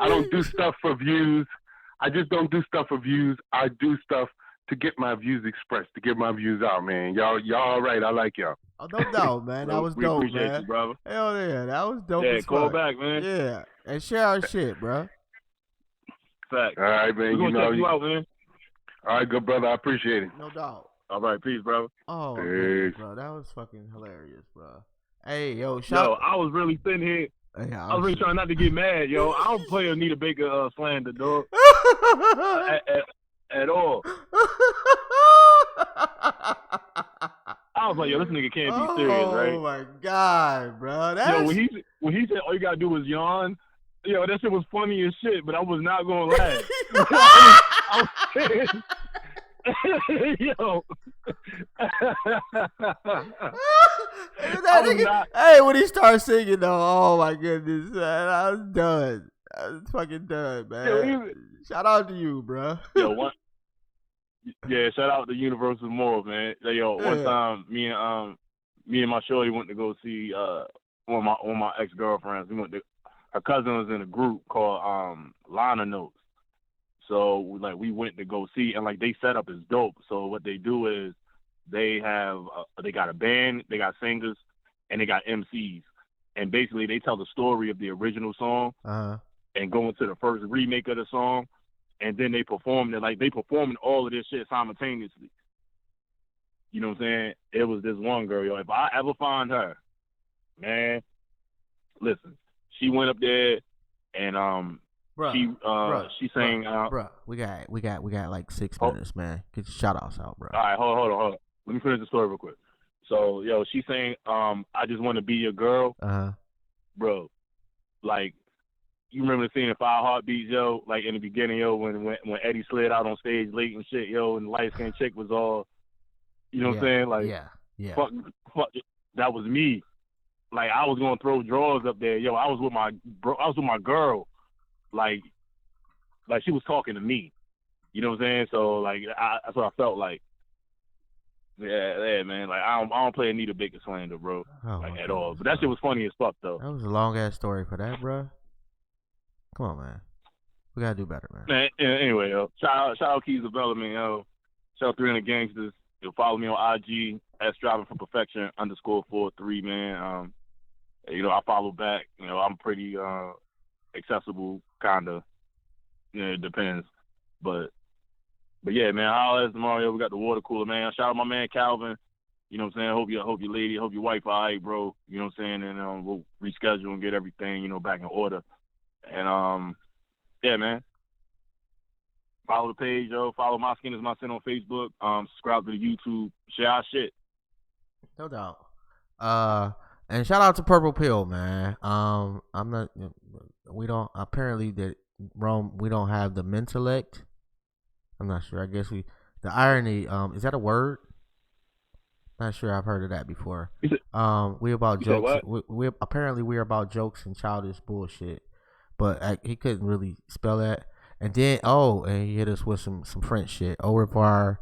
don't do stuff for views. I just don't do stuff for views. I do stuff to get my views expressed, to get my views out, man. Y'all all right. I like y'all. Oh, no doubt, man. That was dope, man. Appreciate you, brother. Hell yeah, that was dope. Yeah, call back, man. Yeah, and share our shit, bro. Fact. All right, man. We're gonna check you out, man. All right, good brother. I appreciate it. No doubt. All right, peace, brother. Oh, peace. Man, bro, that was fucking hilarious, bro. Hey, yo, I was really sitting here. Hey, I was really trying not to get mad, yo. I don't play Anita Baker slander, dog. at all. I was like, yo, this nigga can't be serious, right? Oh my god, bro. Yo, when he said all you gotta do was yawn, yo, that shit was funny as shit, but I was not gonna laugh. I was saying, yo. Hey, when he started singing though, oh my goodness, man, I was done. I was fucking done, man. Yo, shout out to you, bro. Yo, yeah, shout out to Universal Moore, man. Yo, one time, me and my shorty went to go see one of my ex-girlfriends. Her cousin was in a group called Liner Notes. So we went to go see, and like they set up is dope. So what they do is they got a band, they got singers, and they got MCs, and basically they tell the story of the original song and go into the first remake of the song, and then they perform it. Like they performing all of this shit simultaneously. You know what I'm saying? It was this one girl, yo. If I ever find her, man, listen, she went up there and Bruh, she sang. Bruh, we got like 6 minutes, man. Get your shout outs out, bro. All right, hold on. Let me finish the story real quick. So, yo, she sang, I Just Want to Be Your Girl. Bro, like, you remember the scene in 5 Heartbeats, yo? Like, in the beginning, yo, when Eddie slid out on stage late and shit, yo, and the light-skinned chick was all, you know what I'm saying? Like, yeah. Fuck, that was me. Like, I was going to throw drawers up there. Yo, I was with my girl. Like she was talking to me. You know what I'm saying? So, like, that's what I felt like. Yeah, man. Like, I don't play Anita Baker slander, bro. At all. But that shit was funny as fuck, though. That was a long-ass story for that, bro. Come on, man. We gotta do better, man. Anyway, yo. Shout out Keys Development, yo. Shout out 300 Gangsters. You'll follow me on IG, @strivingforperfection _43, man. You know, I follow back. You know, I'm pretty accessible, kind of. You know, it depends. But yeah, man, holla at us tomorrow. We got the water cooler, man. Shout out my man Calvin. You know what I'm saying? Hope your lady, hope your wife all right, bro. You know what I'm saying? And we'll reschedule and get everything, you know, back in order. And yeah, man. Follow the page, yo. Follow My Skin Is My Sin on Facebook. Subscribe to the YouTube. Share our shit. No doubt. And shout out to Purple Pill, man. We don't have the mentellect. I'm not sure. I guess the irony, is that a word? Not sure I've heard of that before. We about jokes. We're about jokes and childish bullshit. But he couldn't really spell that. And then and he hit us with some French shit. Au revoir,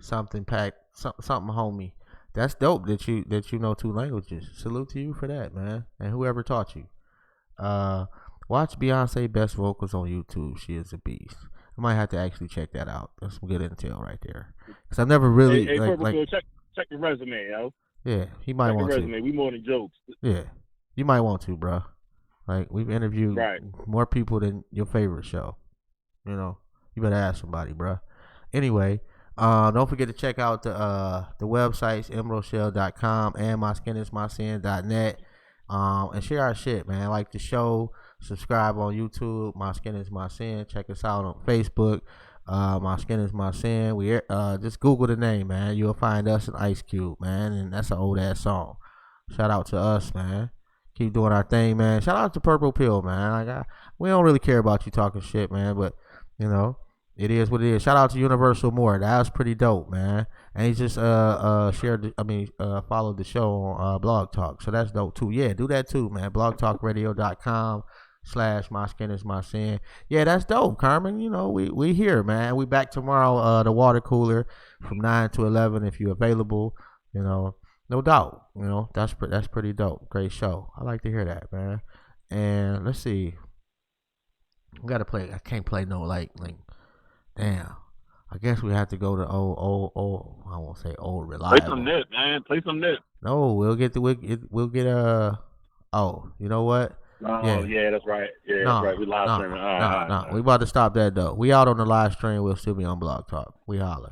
something homie. That's dope that you know 2 languages. Salute to you for that, man. And whoever taught you. Watch Beyonce Best Vocals on YouTube. She is a beast. I might have to actually check that out. That's some good intel right there. Because I've never really check your resume, yo. Yeah, he might want to. Resume. We more than jokes. Yeah, you might want to, bro. Like, we've interviewed more people than your favorite show. You know, you better ask somebody, bruh. Anyway, don't forget to check out the websites, emeraldshell.com and myskinismysin.net. And share our shit, man. Like the show, subscribe on YouTube, My Skin Is My Sin. Check us out on Facebook, My Skin Is My Sin. We just Google the name, man. You'll find us in Ice Cube, man, and that's an old ass song. Shout out to us, man. Keep doing our thing, man. Shout out to Purple Pill, man. Like, we don't really care about you talking shit, man, but you know, it is what it is. Shout out to Universal Moore. That was pretty dope, man. And he just followed the show on Blog Talk. So that's dope too. Yeah, do that too, man. blogtalkradio.com/myskinismysin. Yeah, that's dope, Carmen. You know, we here, man. We back tomorrow, the water cooler from 9 to 11 if you're available, you know. No doubt, you know, that's pretty dope. Great show. I like to hear that, man. And let's see. We gotta play. I can't play no like. Damn. I guess we have to go to old. I won't say old reliable. Play some Nip, man. Play some Nip. No, we'll get Oh, you know what? Oh yeah, that's right. Yeah, that's right. We live streaming. All right. We about to stop that though. We out on the live stream. We'll still be on Blog Talk. We holler.